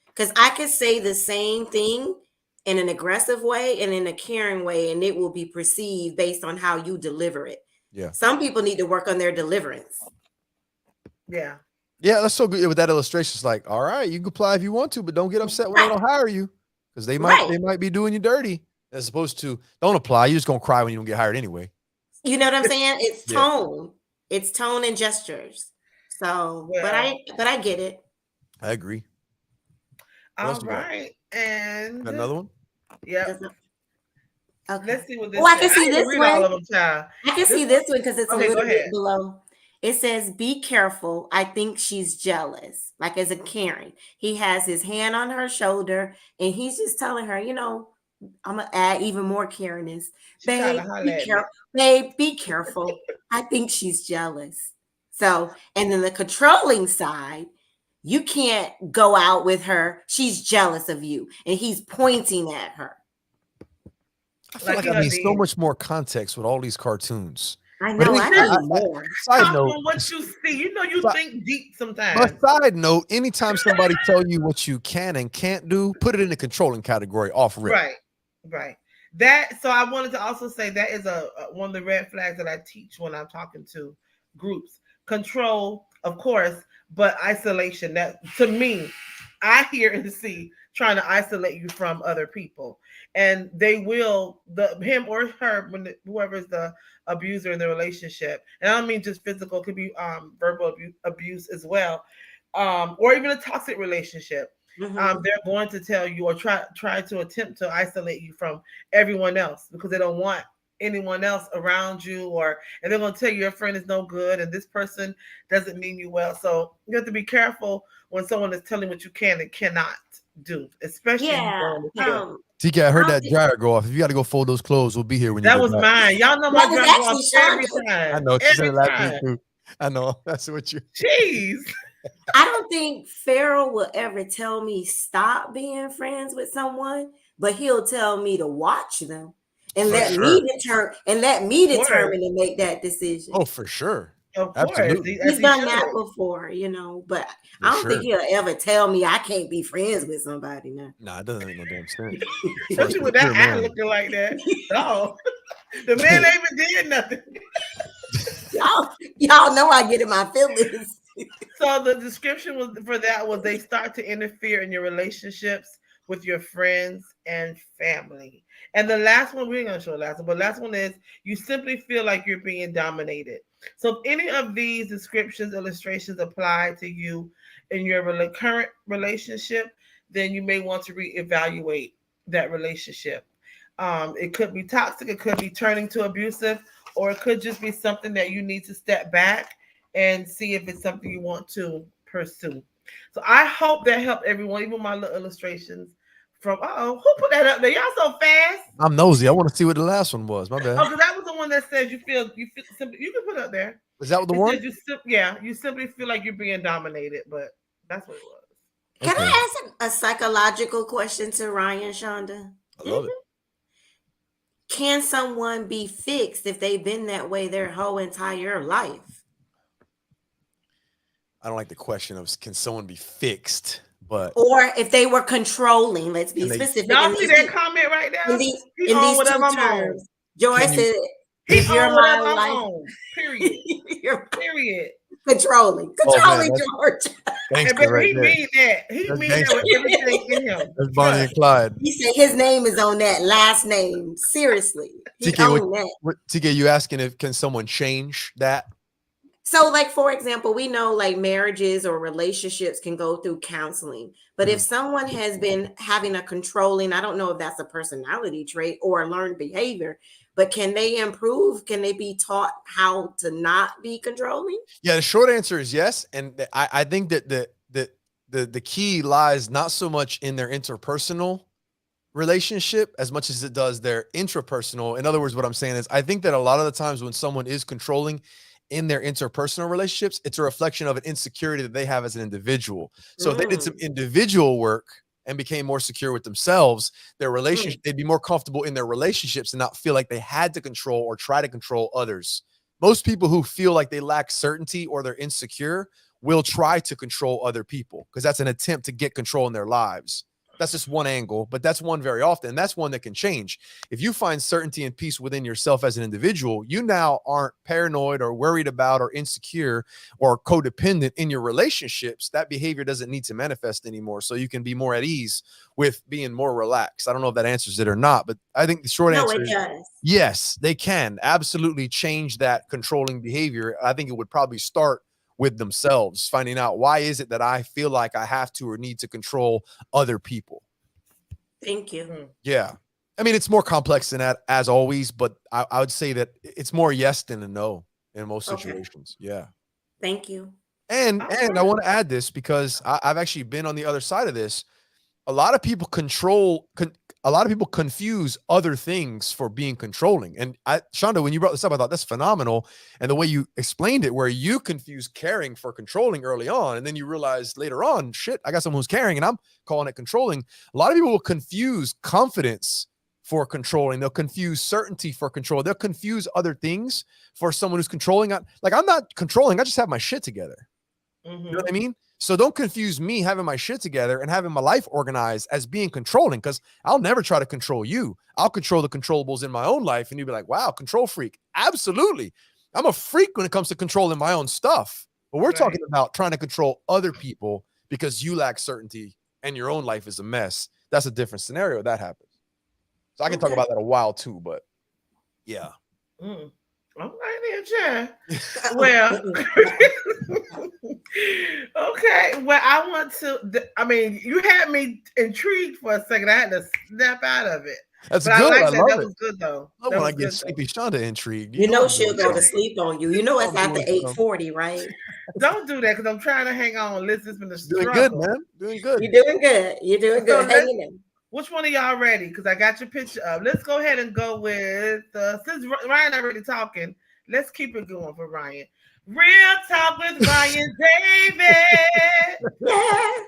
Because I could say the same thing in an aggressive way and in a caring way, and it will be perceived based on how you deliver it. Yeah. Some people need to work on their deliverance. Yeah. Yeah, that's so good with that illustration. It's like, all right, you can apply if you want to, but don't get upset when they Right. don't hire you because they Right. might be doing you dirty. As opposed to don't apply, you're just gonna cry when you don't get hired anyway. You know what I'm saying? It's Yeah. tone. It's tone and gestures. So, but Well, I get it. I agree. What all else you got? right. And Got another one? yeah, Doesn't- Okay. let's see what this Oh, I can says. see didn't this read all one. of them, child. I can see this one because it's a Okay, go little bit ahead. below. It says, "Be careful. I think she's jealous." Like as a Karen, he has his hand on her shoulder, and he's just telling her, I'm gonna add even more Karenness. She tried to Babe, holler be at me. careful. Babe, be careful. I think she's jealous. So, and then the controlling side, you can't go out with her. She's jealous of you, and he's pointing at her. I feel like he I need so did. much more context with all these cartoons. I But know. I need I- more. Side Come note, on, what you see. You know you Si- think deep but sometimes. side note, anytime somebody tell you what you can and can't do, put it in the controlling category off rip. Right. Right. That so I wanted to also say that is a one of the red flags that I teach when I'm talking to groups. Control, of course, but isolation. That to me, I hear and see trying to isolate you from other people, and they will him or her whoever is the abuser in the relationship. And I don't mean just physical; it could be verbal abuse as well, or even a toxic relationship. Mhm. They're going to tell you or try to attempt to isolate you from everyone else because they don't want anyone else around you, and they're going to tell you your friend is no good and this person doesn't mean you well. So you have to be careful when someone is telling what you can and cannot do, especially if you Yeah. go in the field. TK, I heard I that don't dryer go off. If you got to go fold those clothes, we'll be here when you That get was back. mine. Y'all know my That was dress go off actually every Shonda. time. I know. She said Every it last time. week too. I know. That's what you. Jeez. I don't think Pharaoh will ever tell me stop being friends with someone, but he'll tell me to watch them and For let sure. me Of course. determine to make that decision. Oh, for sure. Of course. Absolutely. As He's he done should. that before, but For I don't sure. think he'll ever tell me I can't be friends with somebody now. Nah, it doesn't make no damn sense. Especially with that You're a eye man. looking like that. Oh, the man ain't even did nothing. Y'all know I get in my feelings. So the description was they start to interfere in your relationships with your friends and family. And the last one, we ain't gonna show the last one, but last one is you simply feel like you're being dominated. So if any of these descriptions, illustrations apply to you in your current relationship, then you may want to reevaluate that relationship. It could be toxic, it could be turning to abusive, or it could just be something that you need to step back and see if it's something you want to pursue. So I hope that helped everyone, even my little illustrations from who put that up there? Y'all so fast. I'm nosy. I want to see what the last one was. My bad. Oh, because that was the one that says you feel simply, you can put it up there. Is that the It one? says you simply feel like you're being dominated, but that's what it was. Can Okay. I ask a psychological question to Ryan, Shonda? I love it. Can someone be fixed if they've been that way their whole entire life? I don't like the question of can someone be fixed, but Or if they were controlling, let's be And they- specific. Y'all in see these that two- comment right there? in these, He in on these whatever two I'm on. terms. Joy Can you- said, He if you're on my whatever I'm life, on. Period. Period. Controlling, Oh man, George. that's And baby, gangster right he there. mean that. He That's mean that gangster. with everything in him. That's Bonnie and Trust. Clyde. He said his name is on that last name. Seriously, he TK, owned that. TK, you asking if can someone change that? So, like, for example, we know like marriages or relationships can go through counseling. But if Mhm. someone has been having a controlling, I don't know if that's a personality trait or a learned behavior, but can they improve? Can they be taught how to not be controlling? Yeah, the short answer is yes, and I think that the key lies not so much in their interpersonal relationship as much as it does their intrapersonal. In other words, what I'm saying is I think that a lot of the times when someone is controlling in their interpersonal relationships, it's a reflection of an insecurity that they have as an individual. So if they did some Mm, individual work and became more secure with themselves, their mm, relationship, they'd be more comfortable in their relationships and not feel like they had to control or try to control others. Most people who feel like they lack certainty or they're insecure will try to control other people because that's an attempt to get control in their lives. That's just one angle, but that's one very often. And that's one that can change. If you find certainty and peace within yourself as an individual, you now aren't paranoid or worried about or insecure or codependent in your relationships. That behavior doesn't need to manifest anymore. So you can be more at ease with being more relaxed. I don't know if that answers it or not, but I think the short no, answer it is does. yes, they can absolutely change that controlling behavior. I think it would probably start with themselves, finding out why is it that I feel like I have to or need to control other people. Thank you. Mm. Yeah. I mean, it's more complex than that as always, but I would say that it's more yes than a no in most Okay. situations. Yeah. Thank you. And All I right. want to add this because I've actually been on the other side of this. A lot of people a lot of people confuse other things for being controlling. And Shanda, when you brought this up, I thought that's phenomenal. And the way you explained it, where you confuse caring for controlling early on, and then you realize later on, shit, I got someone who's caring and I'm calling it controlling. A lot of people will confuse confidence for controlling. They'll confuse certainty for control. They'll confuse other things for someone who's controlling. Like, I'm not controlling. I just have my shit together. You know what I mean? So don't confuse me having my shit together and having my life organized as being controlling, because I'll never try to control you. I'll control the controllables in my own life. And you'll be like, wow, control freak. Absolutely. I'm a freak when it comes to controlling my own stuff. But we're talking about trying to control other people because you lack certainty and your own life is a mess. That's a different scenario that happens. So I can talk Okay. about that a while too, but yeah. Mm. All right, then, Chad. Well, okay. Well, I want to. I mean, you had me intrigued for a second. I had to snap out of it. That's But I good. like I that. love That it. was good, though. I love That when I was get good, though. Sleepy Shonda intrigued. You know I'm she'll doing go to something. sleep on you. You know it's I'm after doing something. 8:40, right? Don't do that because I'm trying to hang on. Listen, it's been a Doing good, struggle. man. Doing good. You're doing good. You're doing So good. Hanging in. which one of y'all ready? Because I got your picture up. Let's go ahead and go with since Ryan already talking. Let's keep it going for Ryan. Real talk with Ryan David. Yeah. I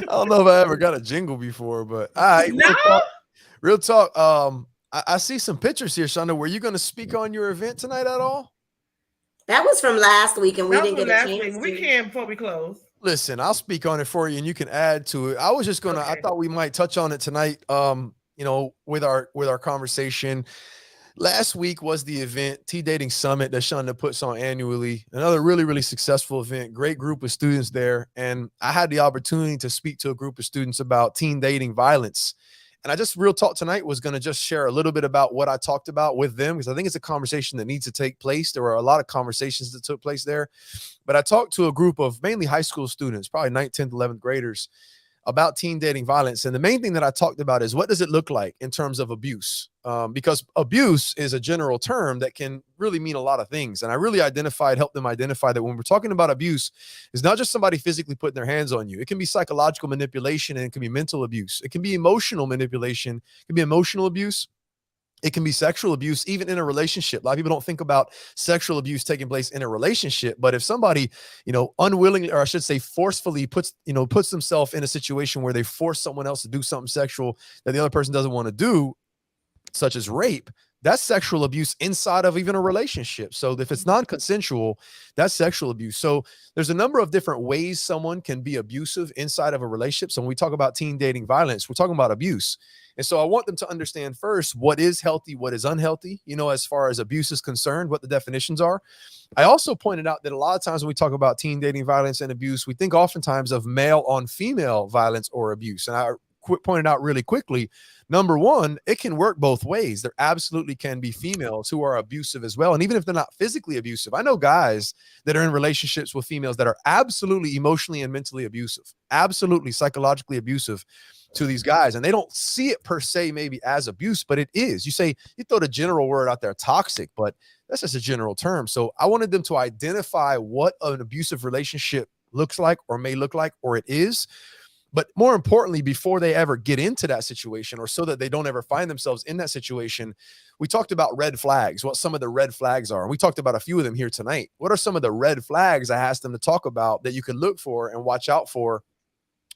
don't know if I ever got a jingle before, but all right, No, real talk. I see some pictures here, Shonda. Were you going to speak on your event tonight at all? That was from last week, and we that was didn't from get a last week. chance We to. can before we close. Listen, I'll speak on it for you, and you can add to it. I was just gonna. I Okay. thought we might touch on it tonight. With our conversation. Last week was the event, Tea Dating Summit, that Shonda puts on annually. Another really, really successful event. Great group of students there. And I had the opportunity to speak to a group of students about teen dating violence. And I just real talk tonight was going to just share a little bit about what I talked about with them, because I think it's a conversation that needs to take place. There were a lot of conversations that took place there. But I talked to a group of mainly high school students, probably 9th, 10th, 11th graders, about teen dating violence. And the main thing that I talked about is, what does it look like in terms of abuse? Because abuse is a general term that can really mean a lot of things. And I really helped them identify that when we're talking about abuse, it's not just somebody physically putting their hands on you. It can be psychological manipulation, and it can be mental abuse. It can be emotional manipulation. It can be emotional abuse. It can be sexual abuse, even in a relationship. A lot of people don't think about sexual abuse taking place in a relationship, but if somebody, unwillingly, or I should say forcefully puts themselves in a situation where they force someone else to do something sexual that the other person doesn't want to do, such as rape, that's sexual abuse inside of even a relationship. So if it's non-consensual, that's sexual abuse. So there's a number of different ways someone can be abusive inside of a relationship. So when we talk about teen dating violence, we're talking about abuse. And so I want them to understand first what is healthy, what is unhealthy, as far as abuse is concerned, what the definitions are. I also pointed out that a lot of times when we talk about teen dating violence and abuse, we think oftentimes of male on female violence or abuse. And I pointed out really quickly, number one, it can work both ways. There absolutely can be females who are abusive as well. And even if they're not physically abusive, I know guys that are in relationships with females that are absolutely emotionally and mentally abusive, absolutely psychologically abusive to these guys. And they don't see it per se maybe as abuse, but it is. You throw the general word out there, toxic, but that's just a general term. So I wanted them to identify what an abusive relationship looks like or may look like, or it is. But more importantly, before they ever get into that situation, or so that they don't ever find themselves in that situation, we talked about red flags, what some of the red flags are. And we talked about a few of them here tonight. What are some of the red flags I asked them to talk about that you can look for and watch out for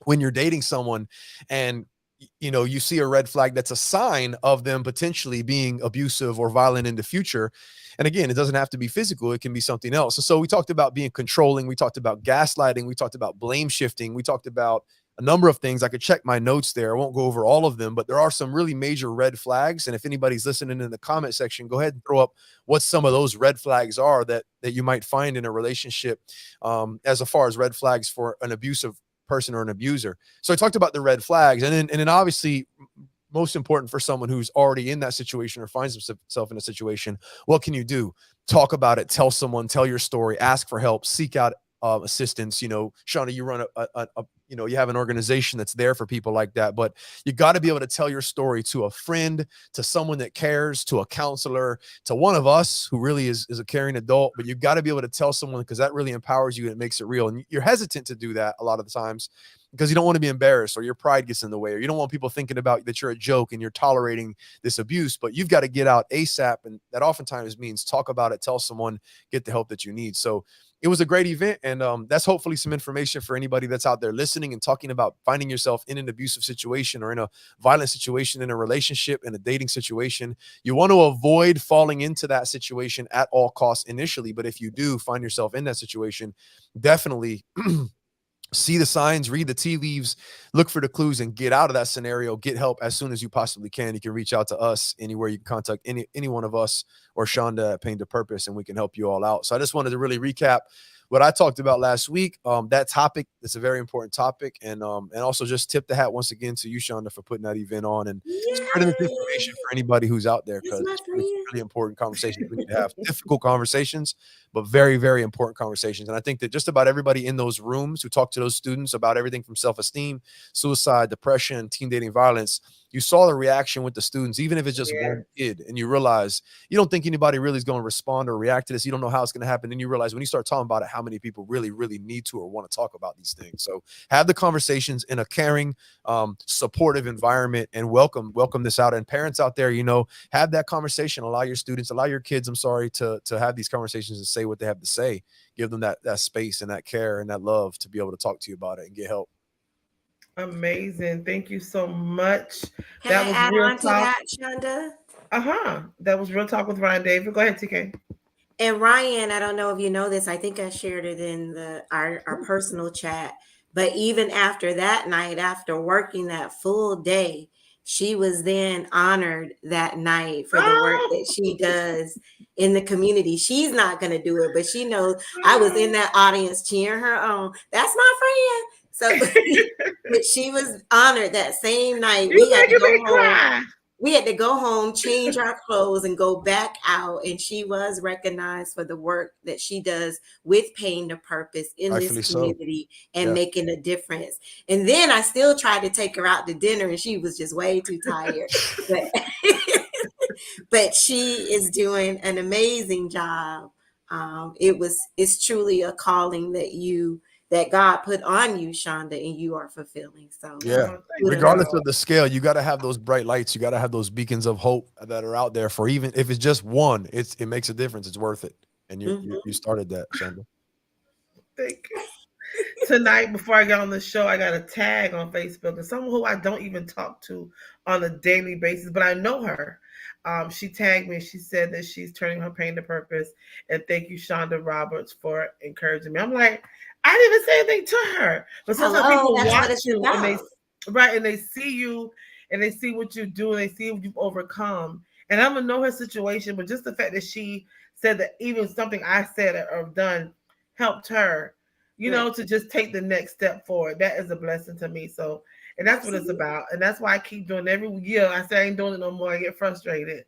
when you're dating someone, and you see a red flag that's a sign of them potentially being abusive or violent in the future? And again, it doesn't have to be physical. It can be something else. And so we talked about being controlling. We talked about gaslighting. We talked about blame shifting. We talked about a number of things. I could check my notes there. I won't go over all of them, but there are some really major red flags. And if anybody's listening in the comment section, go ahead and throw up what some of those red flags are that you might find in a relationship, as far as red flags for an abusive person or an abuser. So I talked about the red flags, and then obviously most important for someone who's already in that situation or finds himself in a situation, what can you do? Talk about it, tell someone, tell your story, ask for help, seek out assistance. Shanda, you run you have an organization that's there for people like that, but you got to be able to tell your story to a friend, to someone that cares, to a counselor, to one of us who really is a caring adult. But you got to be able to tell someone, because that really empowers you and it makes it real. And you're hesitant to do that a lot of the times because you don't want to be embarrassed, or your pride gets in the way, or you don't want people thinking about that you're a joke and you're tolerating this abuse. But you've got to get out ASAP, and that oftentimes means talk about it, tell someone, get the help that you need. So it was a great event, and that's hopefully some information for anybody that's out there listening and talking about finding yourself in an abusive situation or in a violent situation, in a relationship, in a dating situation. You want to avoid falling into that situation at all costs initially, but if you do find yourself in that situation, definitely see the signs, read the tea leaves, look for the clues, and get out of that scenario. Get help as soon as you possibly can. You can reach out to us anywhere. You can contact any one of us or Shanda at Pain to Purpose, and we can help you all out. So I just wanted to really recap what I talked about last week. That topic is a very important topic, and also just tip the hat once again to you, Shanda, for putting that event on and spreading this information for anybody who's out there, because it's really important conversations we need to have. Difficult conversations, but very, very important conversations. And I think that just about everybody in those rooms who talk to those students about everything from self-esteem, suicide, depression, teen dating violence, you saw the reaction with the students, even if it's just one kid, and you realize you don't think anybody really is going to respond or react to this. You don't know how it's going to happen. Then you realize when you start talking about it, how many people really, really need to or want to talk about these things. So have the conversations in a caring, supportive environment, and welcome this out. And parents out there, have that conversation. Allow your students, allow your kids, to have these conversations and say what they have to say. Give them that space and that care and that love to be able to talk to you about it and get help. Amazing. Thank you so much. Can I add on to that, Shanda? That was Real Talk with Ryan David. Go ahead, TK. And Ryan, I don't know if you know this. I think I shared it in our personal chat. But even after that night, after working that full day, she was then honored that night for the work that she does in the community. She's not going to do it, but she knows I was in that audience cheering her on. That's my friend. So, but she was honored that same night. We had to go home. We had to go home, change our clothes, and go back out. And she was recognized for the work that she does with Pain to Purpose in this community and making a difference. And then I still tried to take her out to dinner, and she was just way too tired. But she is doing an amazing job. It's truly a calling that God put on you, Shanda, and you are fulfilling. So regardless of the scale, you got to have those bright lights. You got to have those beacons of hope that are out there for, even if it's just one, it makes a difference. It's worth it. And you started that, Shanda. Thank you. Tonight, before I got on the show, I got a tag on Facebook and someone who I don't even talk to on a daily basis, but I know her. She tagged me. She said that she's turning her pain to purpose, and thank you, Shanda Roberts, for encouraging me. I'm like, I didn't even say anything to her, but sometimes Hello, people that's what watch it's you and they about. right and they see you and they see what you do and they see what you've overcome. And I don't know her situation, but just the fact that she said that even something I said or done helped her, Right. to just take the next step forward. That is a blessing to me. So, and that's what it's Absolutely. about. And that's why I keep doing it every year. I say I ain't doing it no more. I get frustrated.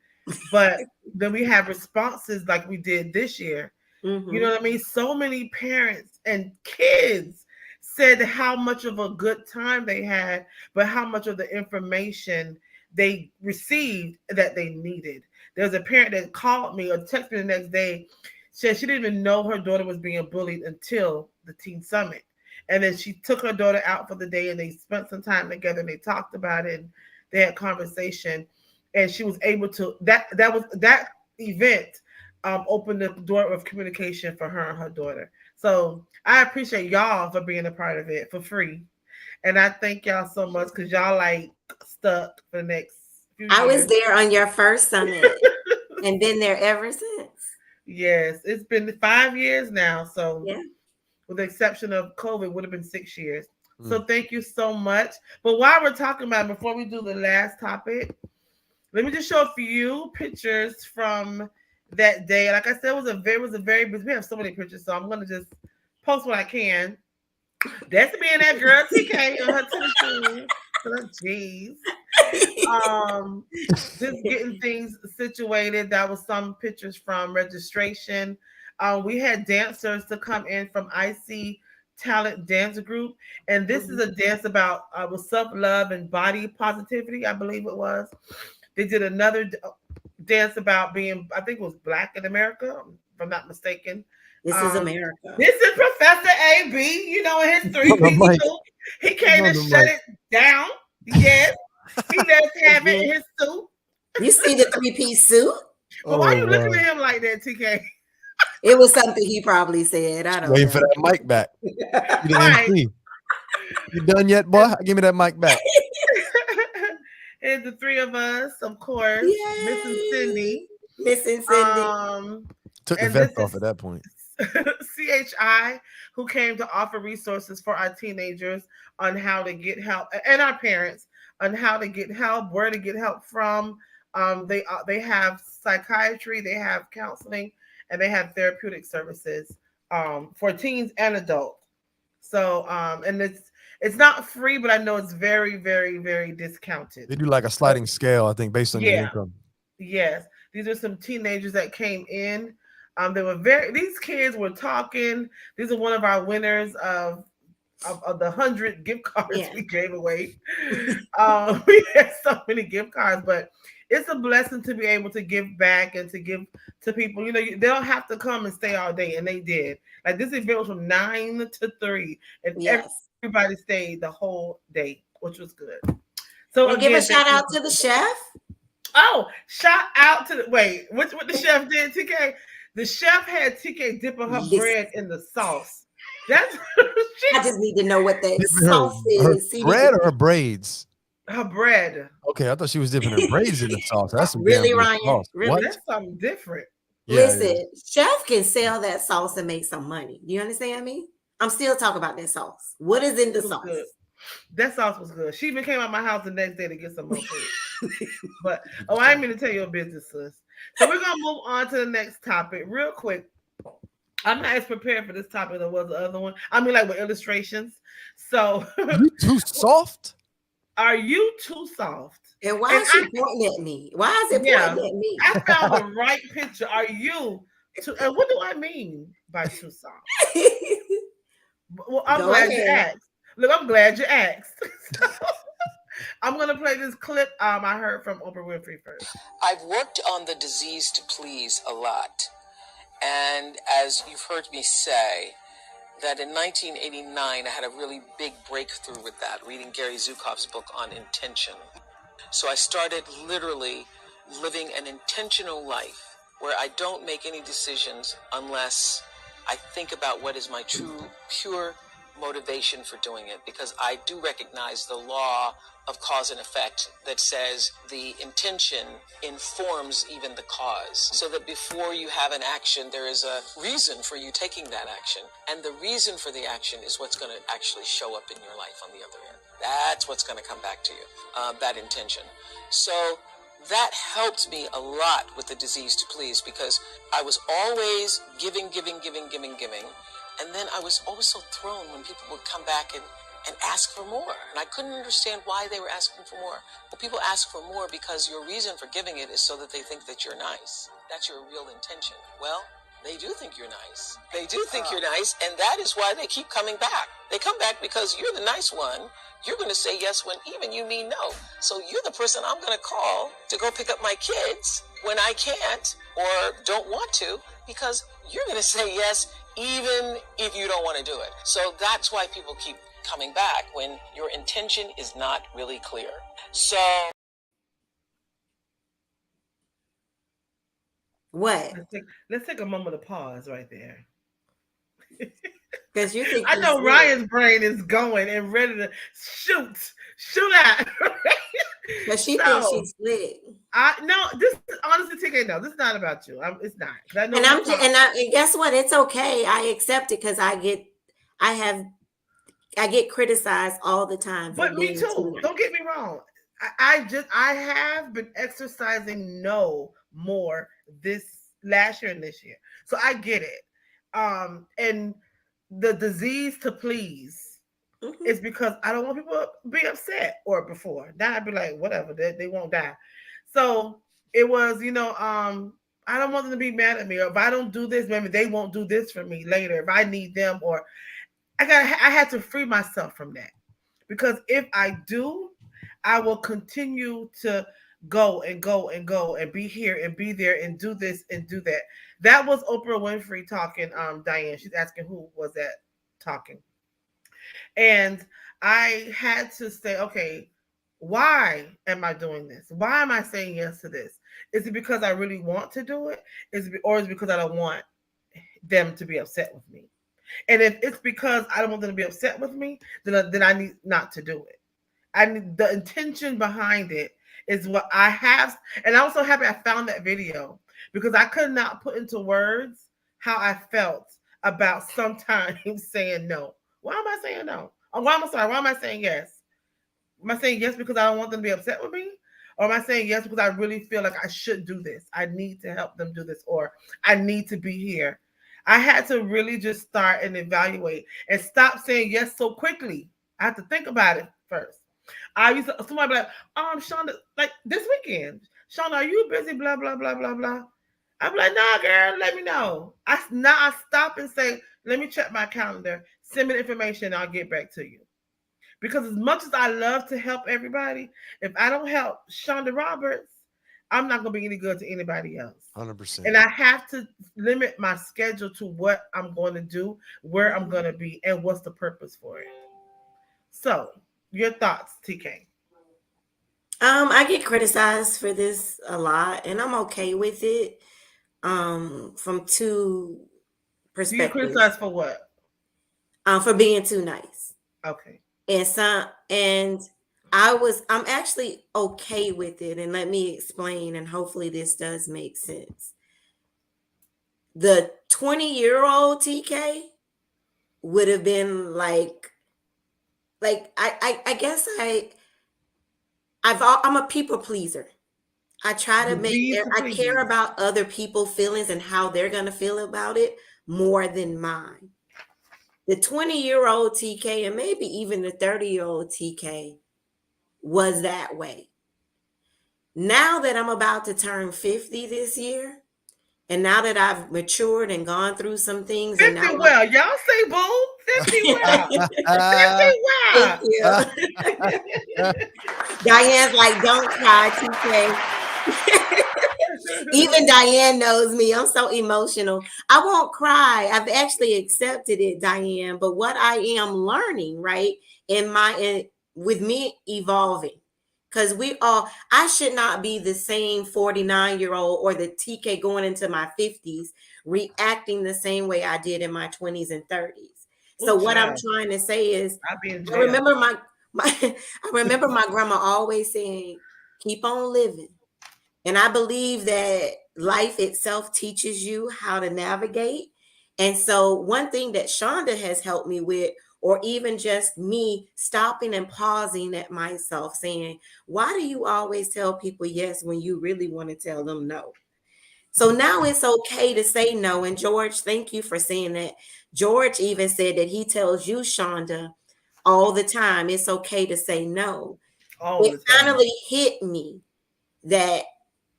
But then we have responses like we did this year. You know Mm-hmm. what I mean? So many parents and kids said how much of a good time they had, but how much of the information they received that they needed. There was a parent that called me or texted me the next day, said she didn't even know her daughter was being bullied until the teen summit. And then she took her daughter out for the day and they spent some time together and they talked about it and they had conversation. And she was able to that event opened the door of communication for her and her daughter. So I appreciate y'all for being a part of it for free. And I thank y'all so much because y'all like stuck for the next few I was years. there on your first summit and been there ever since. Yes, it's been 5 years now. So Yeah. with the exception of COVID, would have been 6 years. Mm. So thank you so much. But while we're talking about it, before we do the last topic, let me just show a few pictures from that day. Like I said, it was a very busy. We have so many pictures, so I'm gonna just post what I can. That's me and that girl TK on her tennis shoes, her jeans. Um, just getting things situated. That was some pictures from registration. We had dancers to come in from IC Talent Dance Group, and this is Mhm. a dance about with self love and body positivity. I believe it was. They did another dance about being, I think it was black in America, if I'm not mistaken. This is Um, America. this is Professor AB, in his On the three-piece mic. suit. He He's came on to the shut mic. it down. Yes, he does have it Again. in his suit. You see the three-piece suit? But why Oh you looking wow. at him like that, TK? It was something he probably said. I don't Waiting for know. that mic back. You the Right. MC. You done yet, boy? Give me that mic back. And the three of us, of course, missing Yay! Cindy. Missing Cindy. Um, Took the and vest this off is at that point. CHI, who came to offer resources for our teenagers on how to get help and our parents on how to get help, where to get help from. They have psychiatry, they have counseling, and they have therapeutic services for teens and adults. So and it's not free, but I know it's very, very, very discounted. They do like a So sliding scale, I think, based on your yeah, income. yes, these are some teenagers that came in. These kids were talking. These are one of our winners of the 100 gift cards Yeah. we gave away. We had so many gift cards, but it's a blessing to be able to give back and to give to people. They don't have to come and stay all day, and they did. Like this event was from 9 to 3, and Yes. everybody stayed the whole day, which was good. So And give a again, thank shout you. out to the chef. Oh, shout out to the wait. What the chef did, TK? The chef had TK dipping her Listen, bread in the sauce. That's I just need to know what that Dipping sauce her is. See, bread or her braids? her bread. Okay, I thought she was dipping her braids in the sauce. That's some damn really, good Ryan? sauce. What? Really? That's something different. Yeah, it is. Listen, chef can sell that sauce and make some money. Do you understand me? I'm still talking about that sauce. What is in the It was good. sauce? That sauce was good. She even came out my house the next day to get some more food. But I didn't mean to tell your business, sis. So we're gonna move on to the next topic real quick. I'm not as prepared for this topic as was the other one. I mean, like with illustrations. So, You too soft? are you too soft? And why And is she pointing at me? Why is it yeah, pointing at me? I found the right picture. Are you too? And what do I mean by too soft? Well, I'm Go glad you ahead. asked. Look, I'm glad you asked. I'm gonna play this clip I heard from Oprah Winfrey first. I've worked on the disease to please a lot. And as you've heard me say, that in 1989, I had a really big breakthrough with that, reading Gary Zukav's book on intention. So I started literally living an intentional life where I don't make any decisions unless I think about what is my true, pure motivation for doing it, because I do recognize the law of cause and effect that says the intention informs even the cause. So that before you have an action, there is a reason for you taking that action. And the reason for the action is what's going to actually show up in your life on the other end. That's what's going to come back to you, that intention. So that helped me a lot with the disease to please, because I was always giving. And then I was always so thrown when people would come back and ask for more. And I couldn't understand why they were asking for more. Well, people ask for more because your reason for giving it is so that they think that you're nice. That's your real intention. Well, they do think you're nice. They do think you're nice, and that is why they keep coming back. They come back because you're the nice one. You're going to say yes when even you mean no. So you're the person I'm going to call to go pick up my kids when I can't or don't want to, because you're going to say yes even if you don't want to do it. So that's why people keep coming back, when your intention is not really clear. So What? Let's take a moment to pause right there. Because you think I know Ryan's brain is going and ready to shoot out. But she thinks she's slick. This is honestly, TK. No, this is not about you. It's not. I know And guess what? It's okay. I accept it because I get criticized all the time. But me too. Don't get me wrong. I have been exercising no more this last year and this year, so I get it. And the disease to please is because I don't want people to be upset. Or before now, I'd be like, whatever, they won't die. So it was, I don't want them to be mad at me, or if I don't do this, maybe they won't do this for me later if I need them, or I had to free myself from that, because if I do, I will continue to go and be here and be there and do this and do that. That was Oprah Winfrey talking. Diane, she's asking who was that talking, and I had to say, okay, why am I doing this? Why am I saying yes to this? Is it because I really want to do it? Or is it because I don't want them to be upset with me? And if it's because I don't want them to be upset with me, then I need not to do it. I need the intention behind it is what I have. And I'm so happy I found that video, because I could not put into words how I felt about sometimes saying no. Why am I saying no? Or why am I saying yes? Am I saying yes because I don't want them to be upset with me? Or am I saying yes because I really feel like I should do this? I need to help them do this, or I need to be here. I had to really just start and evaluate and stop saying yes so quickly. I had to think about it first. Somebody be like, Shanda, like this weekend, Shanda, are you busy? Blah, blah, blah, blah, blah. I'm like, nah, girl, let me know. I stop and say, let me check my calendar, send me the information, and I'll get back to you. Because as much as I love to help everybody, if I don't help Shanda Roberts, I'm not going to be any good to anybody else. 100%. And I have to limit my schedule to what I'm going to do, where I'm going to be, and what's the purpose for it. So, your thoughts, TK? I get criticized for this a lot, and I'm okay with it. From two perspectives. Do you criticize for what? For being too nice. Okay. And I'm actually okay with it, and let me explain, and hopefully this does make sense. The 20-year-old TK would have been like I guess I'm a people pleaser. I try to I care about other people's feelings and how they're going to feel about it more than mine. The 20-year-old TK, and maybe even the 30-year-old TK, was that way. Now that I'm about to turn 50 this year, and now that I've matured and gone through some things, 50 and now well, y'all say bold. 50 well. 50 well. Thank you. Diane's like, don't cry, TK. Even Diane knows me. I'm so emotional. I won't cry. I've actually accepted it, Diane. But what I am learning, right, with me evolving, because I should not be the same 49-year-old or the TK going into my 50s reacting the same way I did in my 20s and 30s. So Oh, what I'm child. trying to say is, I'll be in I jail. remember my I remember my grandma always saying, "Keep on living." And I believe that life itself teaches you how to navigate. And so, one thing that Shonda has helped me with, or even just me stopping and pausing at myself, saying, "Why do you always tell people yes when you really want to tell them no?" So now it's okay to say no. And George, thank you for saying that. George even said that he tells you, Shonda, all the time, it's okay to say no. All It the time. finally hit me that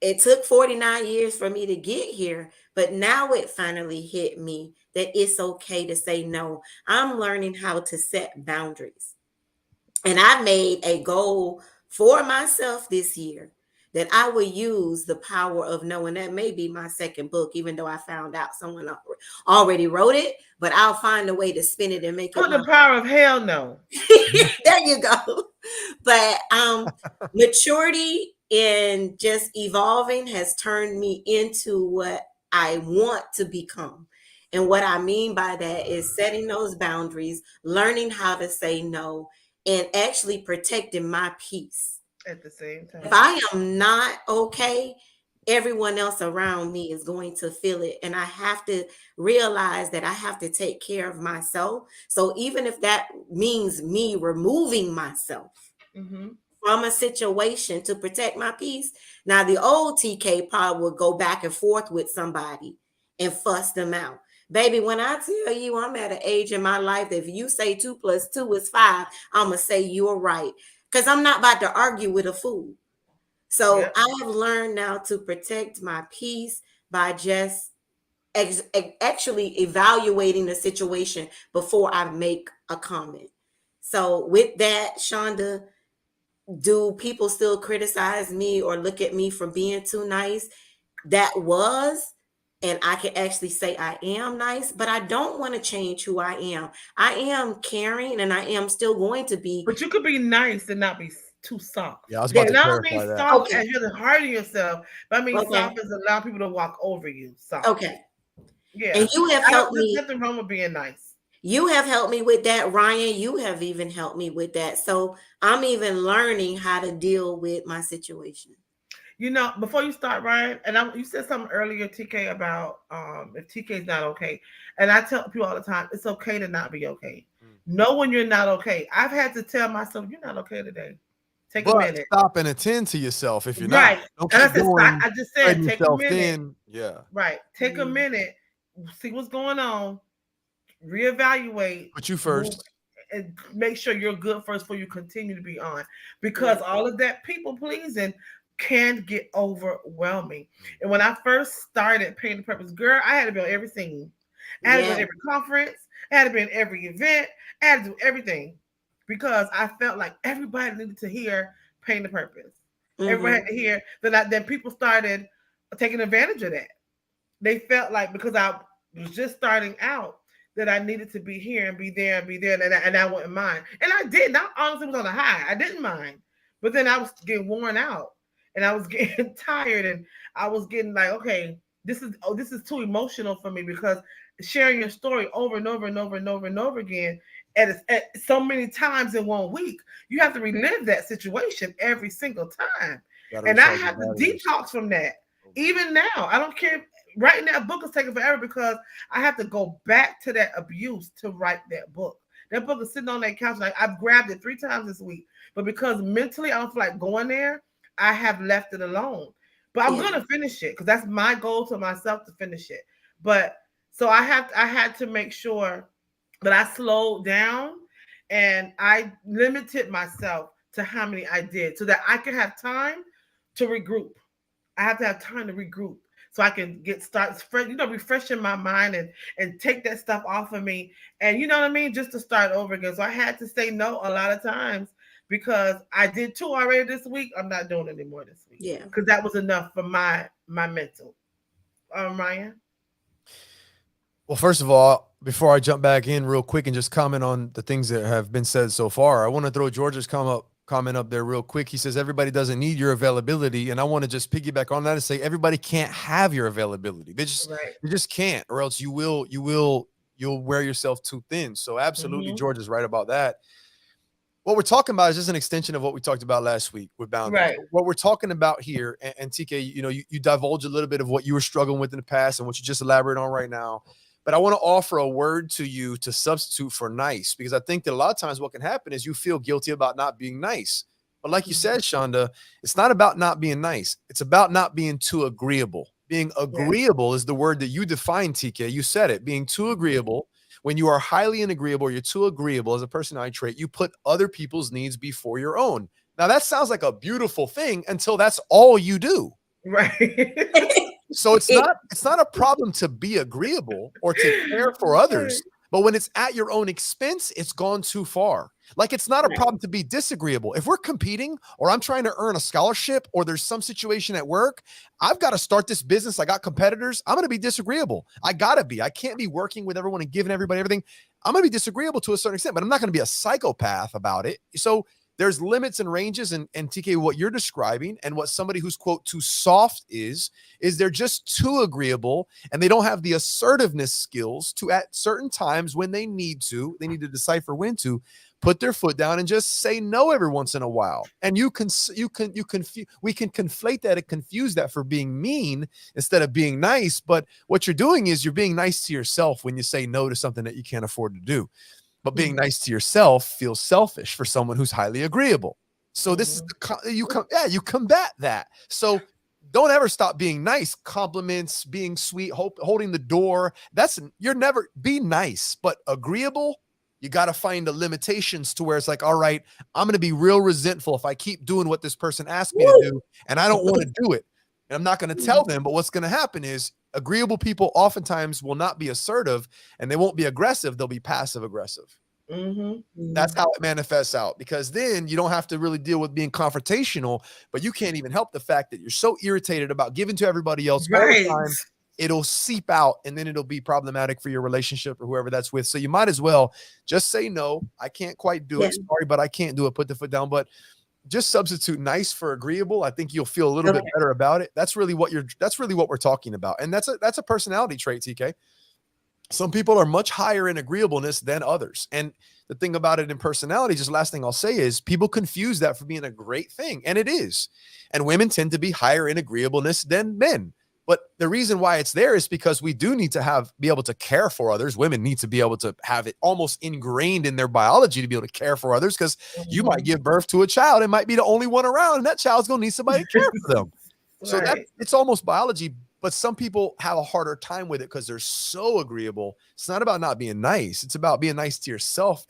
it took 49 years for me to get here, but now it finally hit me that it's okay to say no. I'm learning how to set boundaries. And I made a goal for myself this year that I would use the power of no. And that may be my second book, even though I found out someone already wrote it, but I'll find a way to spin it and make it Put the my. power of hell no. There you go. But maturity and just evolving has turned me into what I want to become. And what I mean by that is setting those boundaries, learning how to say no, and actually protecting my peace. At the same If time. I am not okay, everyone else around me is going to feel it. And I have to realize that I have to take care of myself. So even if that means me removing myself Mm-hmm. from a situation to protect my peace, now the old TK probably would go back and forth with somebody and fuss them out. Baby, when I tell you I'm at an age in my life that if you say 2 + 2 is 5, I'm going to say you're right. Because I'm not about to argue with a fool. So Yep. I have learned now to protect my peace by just actually evaluating the situation before I make a comment. So with that, Shonda, do people still criticize me or look at me for being too nice? That was, and I can actually say I am nice, but I don't want to change who I am. I am caring and I am still going to be. But you could be nice and not be too soft. Yeah, I was about There, to And I don't mean clarify that. soft okay, as you're hurting yourself, but I mean okay, soft as allow people to walk over you. Soft. okay. And Yeah. you have I don't, helped there's me. nothing wrong with being nice. You have helped me with that, Ryan. You have even helped me with that. So I'm even learning how to deal with my situation. You know, before you start, Ryan, and you said something earlier, TK, about if TK is not okay. And I tell people all the time, it's okay to not be okay. Mm. Know when you're not okay. I've had to tell myself, you're not okay today. Take a But minute. stop and attend to yourself if you're not. Right. Don't And I keep said, stop. going, I just said, spreading take a yourself minute. thin. Yeah. Right. Take a Mm, minute, see what's going on, reevaluate, Put you move, first. and make sure you're good first before you continue to be on. yeah. Because all of that people pleasing can get overwhelming. Mm. And when I first started Paying the Purpose, girl, I had to be on everything. I had to be Yeah. on every conference, I had to be in every event, I had to do everything because I felt like everybody needed to hear Paying the Purpose. Everybody had Hmm. to hear that. Then people started taking advantage of that. They felt like because I was just starting out that I needed to be here and be there and be there, and I wouldn't mind. And I didn't. I honestly was on a high. I didn't mind. But then I was getting worn out and I was getting tired and I was getting like, okay, this is too emotional for me because sharing your story over and over and over and over and over again at so many times in 1 week, you have to relive that situation every single time. Gotta And I recharge your have to batteries. detox from that. Oh, man. Even now, I don't care. Writing that book is taking forever because I have to go back to that abuse to write that book. That book is sitting on that couch. Like I've grabbed it 3 times this week, but because mentally I don't feel like going there, I have left it alone. But I'm Yeah. gonna finish it because that's my goal to myself to finish it. But so I had to make sure that I slowed down and I limited myself to how many I did so that I could have time to regroup. I have to have time to regroup so I can refreshing my mind and take that stuff off of me. And you know what I mean? Just to start over again. So I had to say no a lot of times because I did 2 already this week. I'm not doing any more this week Yeah. because that was enough for my mental. Ryan. Well, first of all, before I jump back in real quick and just comment on the things that have been said so far, I want to throw George's comment up there real quick. He says everybody doesn't need your availability, and I want to just piggyback on that and say everybody can't have your availability. Right. They just can't, or else you will you'll wear yourself too thin. So absolutely, Mhm. George is right about that. What we're talking about is just an extension of what we talked about last week with boundaries. Right. What we're talking about here, and TK, you divulge a little bit of what you were struggling with in the past and what you just elaborate on right now. But I want to offer a word to you to substitute for nice, because I think that a lot of times what can happen is you feel guilty about not being nice. But like you said, Shanda, it's not about not being nice. It's about not being too agreeable. Being agreeable is the word that you define, TK. You said it. Being too agreeable. When you are highly inagreeable, you're too agreeable as a personality trait, you put other people's needs before your own. Now, that sounds like a beautiful thing until that's all you do. Right. So it's not a problem to be agreeable or to care for others, but when it's at your own expense, it's gone too far. Like, it's not a problem to be disagreeable. If we're competing or I'm trying to earn a scholarship or there's some situation at work, I've got to start this business. I got competitors. I'm going to be disagreeable. I got to be. I can't be working with everyone and giving everybody everything. I'm going to be disagreeable to a certain extent, but I'm not going to be a psychopath about it. So there's limits and ranges, and TK, what you're describing and what somebody who's, quote, too soft is they're just too agreeable and they don't have the assertiveness skills to, at certain times when they need to decipher when to put their foot down and just say no every once in a while. And we can conflate that and confuse that for being mean instead of being nice. But what you're doing is you're being nice to yourself when you say no to something that you can't afford to do. But being nice to yourself feels selfish for someone who's highly agreeable. So this is you combat that. So don't ever stop being nice. Compliments, being sweet, holding the door. You're never be nice, but agreeable. You got to find the limitations to where it's like, all right, I'm going to be real resentful if I keep doing what this person asked me to do, and I don't want to do it. And I'm not going to tell them, but what's going to happen is agreeable people oftentimes will not be assertive and they won't be aggressive. They'll be passive aggressive. That's how it manifests out, because then you don't have to really deal with being confrontational, but you can't even help the fact that you're so irritated about giving to everybody else all the time. It'll seep out and then it'll be problematic for your relationship or whoever that's with. So you might as well just say, no, I can't quite do it. Sorry, but I can't do it. Put the foot down. But just substitute nice for agreeable. I think you'll feel a little bit better about it. That's really what we're talking about. And that's a personality trait, TK. Some people are much higher in agreeableness than others. And the thing about it in personality, just last thing I'll say, is people confuse that for being a great thing. And it is. And women tend to be higher in agreeableness than men. But the reason why it's there is because we do need to be able to care for others. Women need to be able to have it almost ingrained in their biology to be able to care for others, because you might give birth to a child and might be the only one around, and that child's going to need somebody to care for them. So it's almost biology. But some people have a harder time with it because they're so agreeable. It's not about not being nice. It's about being nice to yourself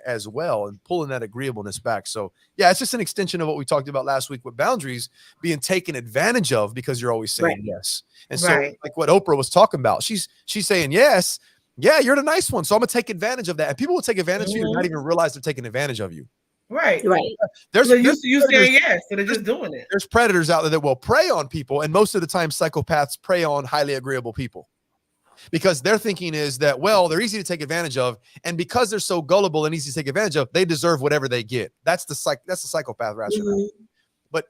as well and pulling that agreeableness back. So, yeah, it's just an extension of what we talked about last week with boundaries being taken advantage of because you're always saying yes. And so, like what Oprah was talking about, she's saying yes. Yeah, you're the nice one. So I'm going to take advantage of that. And people will take advantage of you and not even realize they're taking advantage of you. Right. There's you saying yes, so they're just doing it. There's predators out there that will prey on people, and most of the time psychopaths prey on highly agreeable people because their thinking is that, well, they're easy to take advantage of, and because they're so gullible and easy to take advantage of, they deserve whatever they get. That's the psychopath rationale. But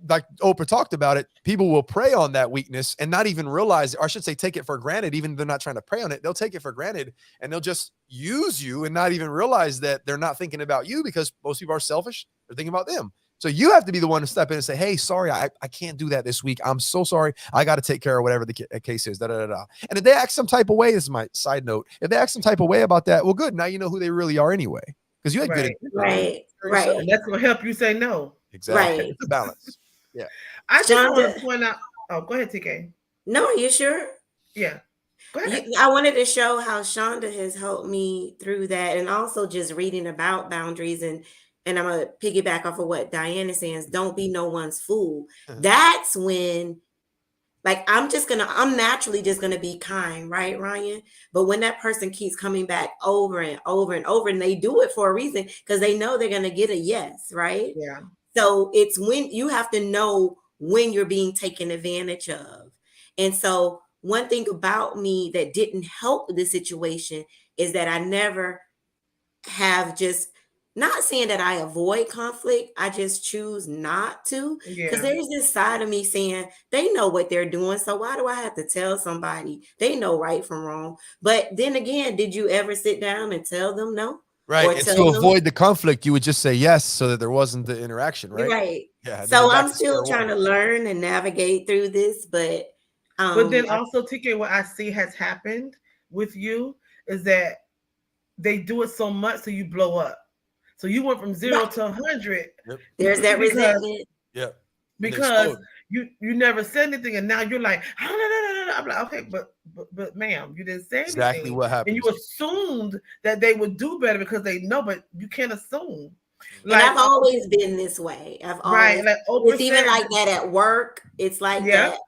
like Oprah talked about it, people will prey on that weakness and not even realize, or I should say take it for granted, even if they're not trying to prey on it. They'll take it for granted and they'll just use you and not even realize that they're not thinking about you, because most people are selfish. They're thinking about them. So you have to be the one to step in and say, hey, sorry, I can't do that this week. I'm so sorry. I got to take care of whatever the case is. And if they act some type of way, this is my side note, if they act some type of way about that, well, good. Now you know who they really are anyway, because you had good. Right. And that's going to help you say no. Exactly. It's a balance. Yeah. I just want to point out. Oh, go ahead, TK. No, you sure? Yeah. Go ahead. I wanted to show how Shanda has helped me through that, and also just reading about boundaries, and I'm gonna piggyback off of what Diane is saying. Don't be no one's fool. That's when, like, I'm naturally just gonna be kind, right, Ryan? But when that person keeps coming back over and over and over, and they do it for a reason, because they know they're gonna get a yes, right? Yeah. So it's when you have to know when you're being taken advantage of. And so one thing about me that didn't help the situation is that I never have just not saying that I avoid conflict, I just choose not to. Because Yeah. there's this side of me saying they know what they're doing. So why do I have to tell somebody? They know right from wrong. But then again, did you ever sit down and tell them no? Right. Or And tell to them avoid the conflict, you would just say yes so that there wasn't the interaction, right? right? Yeah. And then you're So back I'm to still square trying one. to learn and navigate through this, but But then I, also, TK, what I see has happened with you is that they do it so much so you blow up. So you went from 0 right, to 100 Yep. there's that because resentment. Yep. And they because explode. you never said anything, and now you're like, oh, no, no, no, no. I'm like, okay, but ma'am, you didn't say Exactly anything, what and you happens. assumed that they would do better because they know, but you can't assume. And Like, I've always been this way. I've right, always, like Oprah it's even said, like that at work. It's like yeah. that.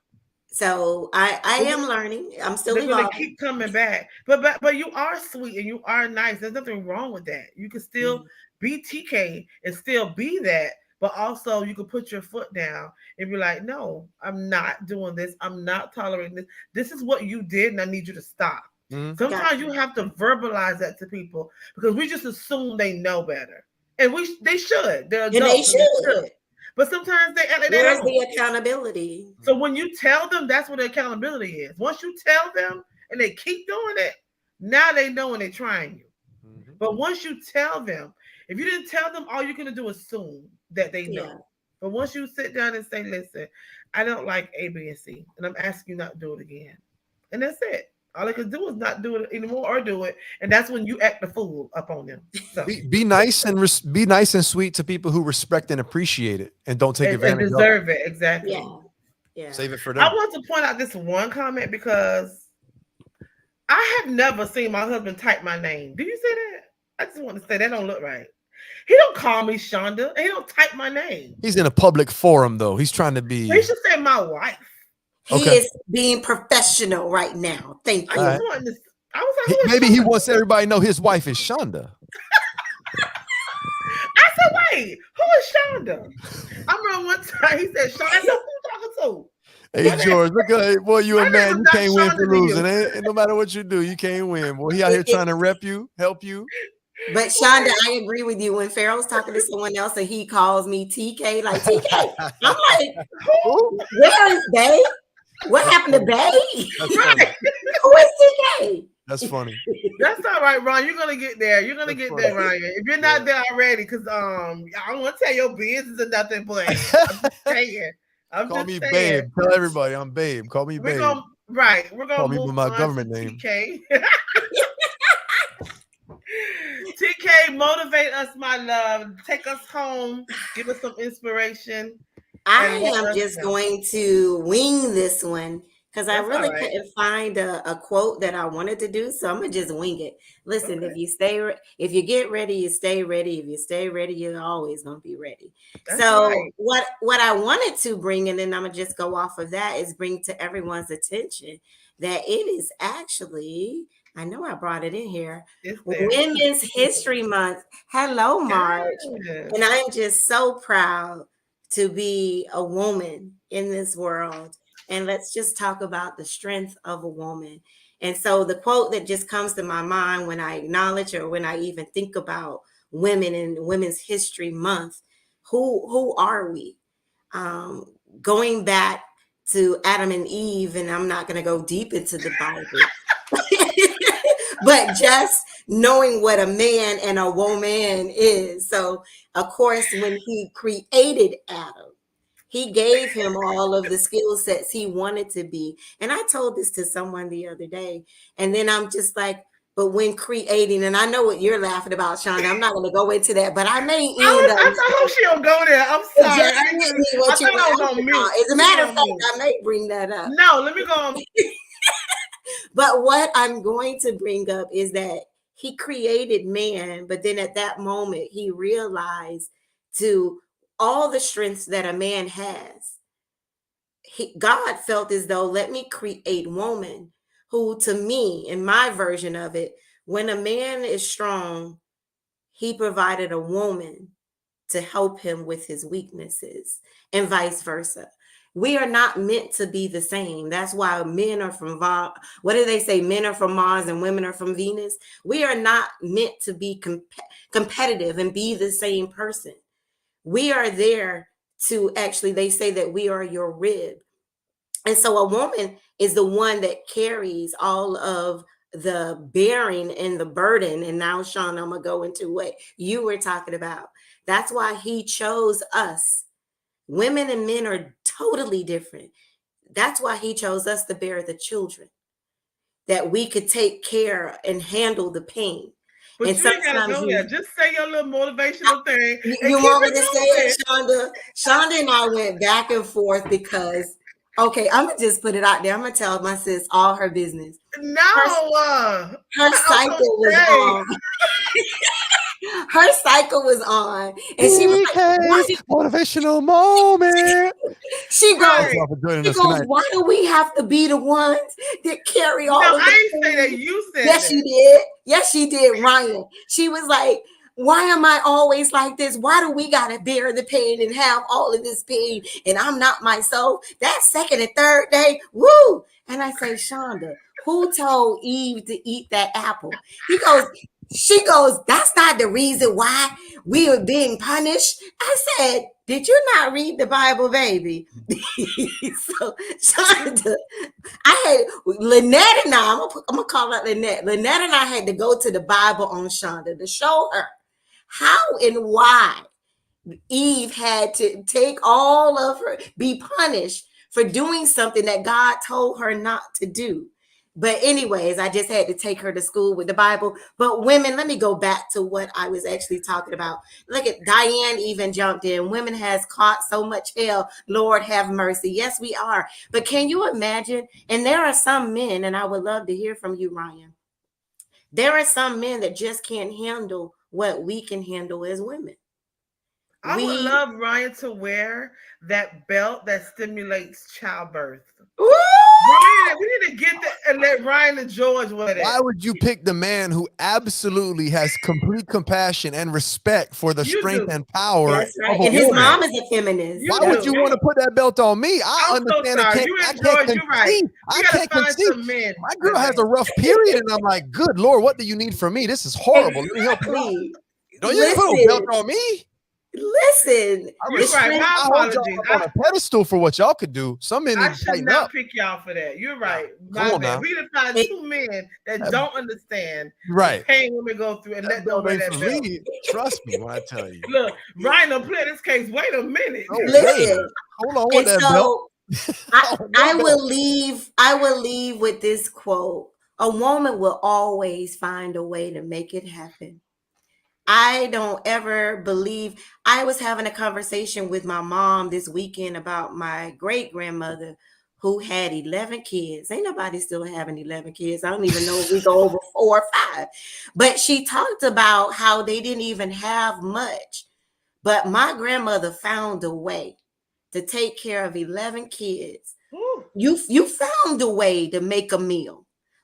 So I am learning. I'm still They're gonna evolving. keep coming back. But you are sweet and you are nice. There's nothing wrong with that. You can still Mhm. be TK and still be that, but also you can put your foot down and be like, no, I'm not doing this. I'm not tolerating this. This is what you did, and I need you to stop. Mhm. Sometimes Gotcha. you have to verbalize that to people because we just assume they know better. And they should. They're And they adults and they should. should. But sometimes they act like they Where's don't. the accountability? So when you tell them, that's what the accountability is. Once you tell them and they keep doing it, now they know when they're trying you. Mhm. But once you tell them, if you didn't tell them, all you're gonna do is assume that they Yeah. know. But once you sit down and say, listen, I don't like A, B, and C, and I'm asking you not to do it again. And that's it. All they can do is not do it anymore or do it. And that's when you act the fool up on them. So Be nice and be nice and sweet to people who respect and appreciate it and don't take and advantage of it. deserve it, exactly. Yeah. Yeah. Save it for I them. want to point out this one comment because I have never seen my husband type my name. Do you see that? I just want to say that don't look right. He don't call me Shonda, and he don't type my name. He's in a public forum though. He's trying to He be should say my wife. He okay. is being professional right now. Thank I All just right. you. want to. I was like, who Maybe is he Shonda? wants everybody to know his wife is Shonda. I said, wait, who is Shonda? I remember one time he said, Shonda. I said, who you talking to? Hey My name, George, look at boy, you my a name man. is You not can't win for Shonda to losing. you. And no matter what you do, you can't win. Boy, he out here trying to rep you, help you. But Shonda, I agree with you. When Pharaoh's talking to someone else and he calls me TK, like TK, I'm like, Ooh, where is Bay? What that's happened to funny. Bay? That's funny. Right. Who is TK? That's funny. That's all right, Ron. You're gonna get there. You're gonna That's get funny. there, Ryan. If you're Yeah. not there already, because I don't want to tell your business or nothing, but I'm just saying. I'm Call just me saying. babe. Tell everybody I'm babe. Call me We're babe. gonna we're Call gonna me move by my on to government name. TK. TK, motivate us, my love. Take us home. Give us some inspiration, I and let am us just know. going to wing this one because I That's all really right. couldn't find a quote that I wanted to do. So I'm gonna just wing it. Listen, Okay, if you get ready, you stay ready. If you stay ready, you're always gonna be ready. that's So right. what I wanted to bring, and then I'm gonna just go off of that, is bring to everyone's attention that it is actually, I know I brought it in here, It's there. Women's History Month. Hello, March. Yes, And I'm just so proud to be a woman in this world. And let's just talk about the strength of a woman. And so the quote that just comes to my mind when I acknowledge or when I even think about women in Women's History Month, who are we? Um, Going back to Adam and Eve, and I'm not going to go deep into the Bible, but just knowing what a man and a woman is. So, of course, when he created Adam, he gave him all of the skill sets he wanted to be. And I told this to someone the other day, and then I'm just like, but when creating, and I know what you're laughing about, Shonda, I'm not going to go into that, but I may end up I hope she don't go there. I'm it sorry. just hit me I what you thought were I was asking on mute. about. As a Let me matter go of on fact, mute. I may bring that up. No, let me go on. But what I'm going to bring up is that he created man, but then at that moment, he realized to all the strengths that a man has. God felt as though, let me create woman, who to me, in my version of it, when a man is strong, he provided a woman to help him with his weaknesses and vice versa. We are not meant to be the same. That's why men are from what do they say? Men are from Mars and women are from Venus. We are not meant to be competitive and be the same person. We are there to actually, they say that we are your rib. And so a woman is the one that carries all of the bearing and the burden. And now, Sean, I'm going to go into what you were talking about. That's why he chose us. Women and men are totally different. That's why he chose us to bear the children, that we could take care and handle the pain. But And you ain't gotta sometimes go there. Just say your little motivational thing. you want me to say it, Shonda? Shonda and I went back and forth because, okay, I'm gonna just put it out there. I'm gonna tell my sis all her business. No, her cycle was on. Her cycle was on, and she was like, motivational moment. She goes, tonight. why do we have to be the ones that carry all of the I ain't say that. You said yes, that. you did. Yes, she did, Ryan. She was like, why am I always like this? Why do we got to bear the pain and have all of this pain? And I'm not myself. That second and third day, woo. And I say, Shonda, who told Eve to eat that apple? She goes, that's not the reason why we are being punished. I said, did you not read the Bible, baby? So, Shonda, I had Lynette and I'm gonna call out Lynette. Lynette and I had to go to the Bible on Shonda to show her how and why Eve had to take all of her, be punished for doing something that God told her not to do. But anyways, I just had to take her to school with the Bible. But women, let me go back to what I was actually talking about. Look at Diane even jumped in. Women has caught so much hell. Lord have mercy. Yes, we are. But can you imagine? And there are some men, and I would love to hear from you, Ryan. There are some men that just can't handle what we can handle as women. I would love Ryan to wear that belt that stimulates childbirth. Ryan, we need to get that and let Ryan and George wear that. Why would you pick the man who absolutely has complete compassion and respect for the strength and power? That's right. And his mom is a feminist. Why would you want to put that belt on me? I understand. I can't conceive. My girl has a rough period, and I'm like, good Lord, what do you need from me? This is horrible. Let me help you. Don't you put a belt on me? Listen, you're right. My apologies. I'm on a pedestal for what y'all could do. Some men need I should not pick y'all for that. You're right. My bad. We done find two men that don't understand the pain women go through and let them wear that belt. Trust me when I tell you. Look, Ryan don't play this case. Wait a minute. Listen, hold on with that belt. I will leave with this quote. A woman will always find a way to make it happen. I don't ever believe. I was having a conversation with my mom this weekend about my great grandmother who had 11 kids. Ain't nobody still having 11 kids. I don't even know if we go over 4 or 5. But she talked about how they didn't even have much. But my grandmother found a way to take care of 11 kids. Ooh. You found a way to make a meal.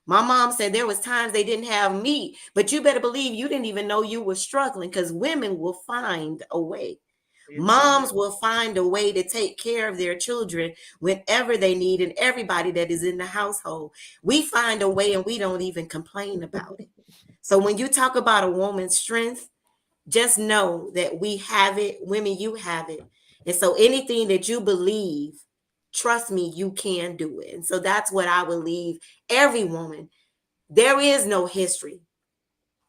My mom said there was times they didn't have meat, but you better believe you didn't even know you were struggling because women will find a way. Moms will find a way to take care of their children whenever they need, and everybody that is in the household. We find a way and we don't even complain about it. So when you talk about a woman's strength, just know that we have it. Women, you have it. And so anything that you believe, trust me, you can do it. And so that's what I will leave every woman. There is no history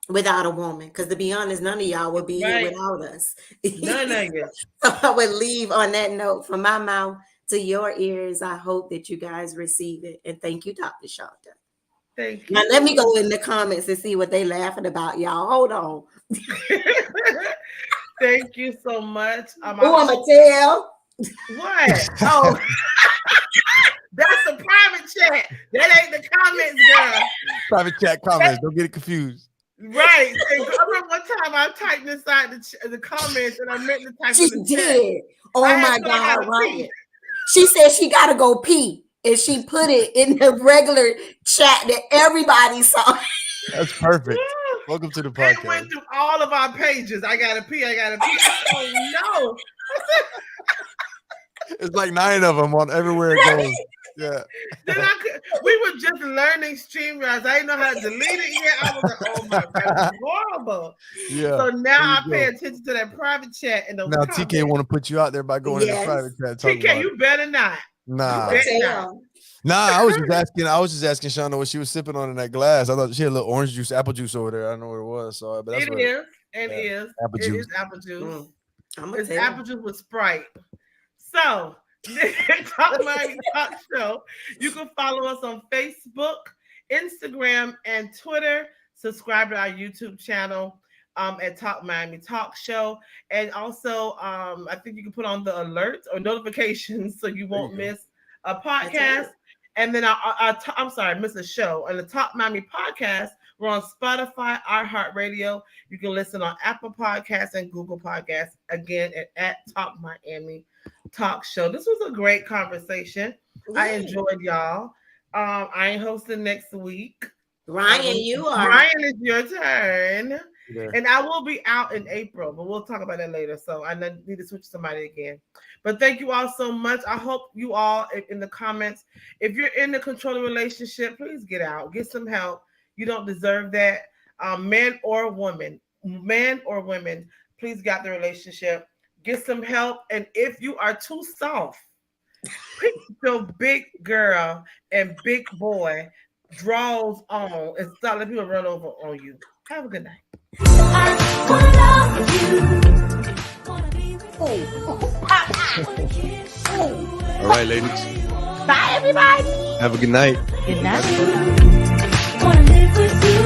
without a woman, because to be honest, none of y'all would be here without us. None of you. So I would leave on that note from my mouth to your ears. I hope that you guys receive it. And thank you, Dr. Shanda. Thank you. Now let me go in the comments and see what they laughing about, y'all. Hold on. Thank you so much. Who I'm gonna tell? What? Oh, that's a private chat. That ain't the comments, girl. Private chat comments. Don't get it confused. Right. I remember one time I typed inside the comments and I meant to type in the did. Chat. Oh my God, right. She said she gotta go pee. And she put it in the regular chat that everybody saw. That's perfect. Welcome to the podcast. It went through all of our pages. I gotta pee. Oh no. It's like 9 of them on everywhere it goes. Yeah. Then we were just learning StreamYards. I didn't know how to delete it yet. I was like, oh my God, it's horrible. Yeah. So now I There pay you go. attention to that private chat and those Now comments. TK want to put you out there by going in the Yes. private chat. talking TK, about you better not. Nah. You better not. Tell. Nah, I was just asking Shanda what she was sipping on in that glass. I thought she had a little orange juice, apple juice over there. I don't know what it was. So, but that's It what is. It yeah, is. apple It juice. is apple juice. I'm It's apple juice with Sprite. So, Talk Miami Talk Show. You can follow us on Facebook, Instagram, and Twitter. Subscribe to our YouTube channel at Talk Miami Talk Show. And also, I think you can put on the alerts or notifications so you won't miss a podcast. And then I'm sorry, miss a show. And the Talk Miami podcast, we're on Spotify, iHeartRadio. You can listen on Apple Podcasts and Google Podcasts. Again, at Talk Miami Talk Show. This was a great conversation. Yeah. I enjoyed y'all. I ain't hosting next week. Ryan, you are. Ryan, it's your turn. Yeah. And I will be out in April, but we'll talk about that later. So I need to switch to somebody again. But thank you all so much. I hope you all in the comments, if you're in the controlling relationship, please get out. Get some help. You don't deserve that. Man or woman, please get the relationship. Get some help. And if you are too soft, pick your big girl and big boy draws on and stop letting people run over on you. Have a good night. All right, ladies. Bye, everybody. Have a good night. Good night. Wanna live with you.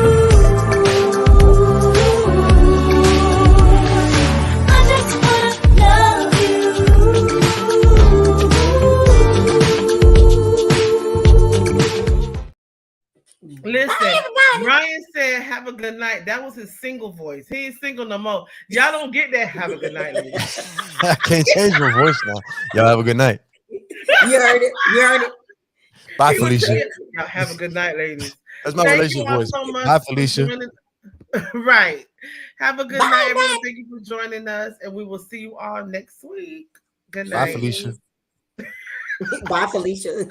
I just wanna love you. Listen, Ryan said, have a good night. That was his single voice. He ain't single no more. Y'all don't get that. Have a good night, ladies. I can't change my voice now. Y'all have a good night. You heard it. You heard it. Bye, Felicia. Y'all have a good night, ladies. That's my Thank relationship you all voice. so much Bye, for Felicia. joining- Right. Have a good Bye, night, everyone. bye. Thank you for joining us, and we will see you all next week. Good Bye, night. Felicia. Bye, Felicia.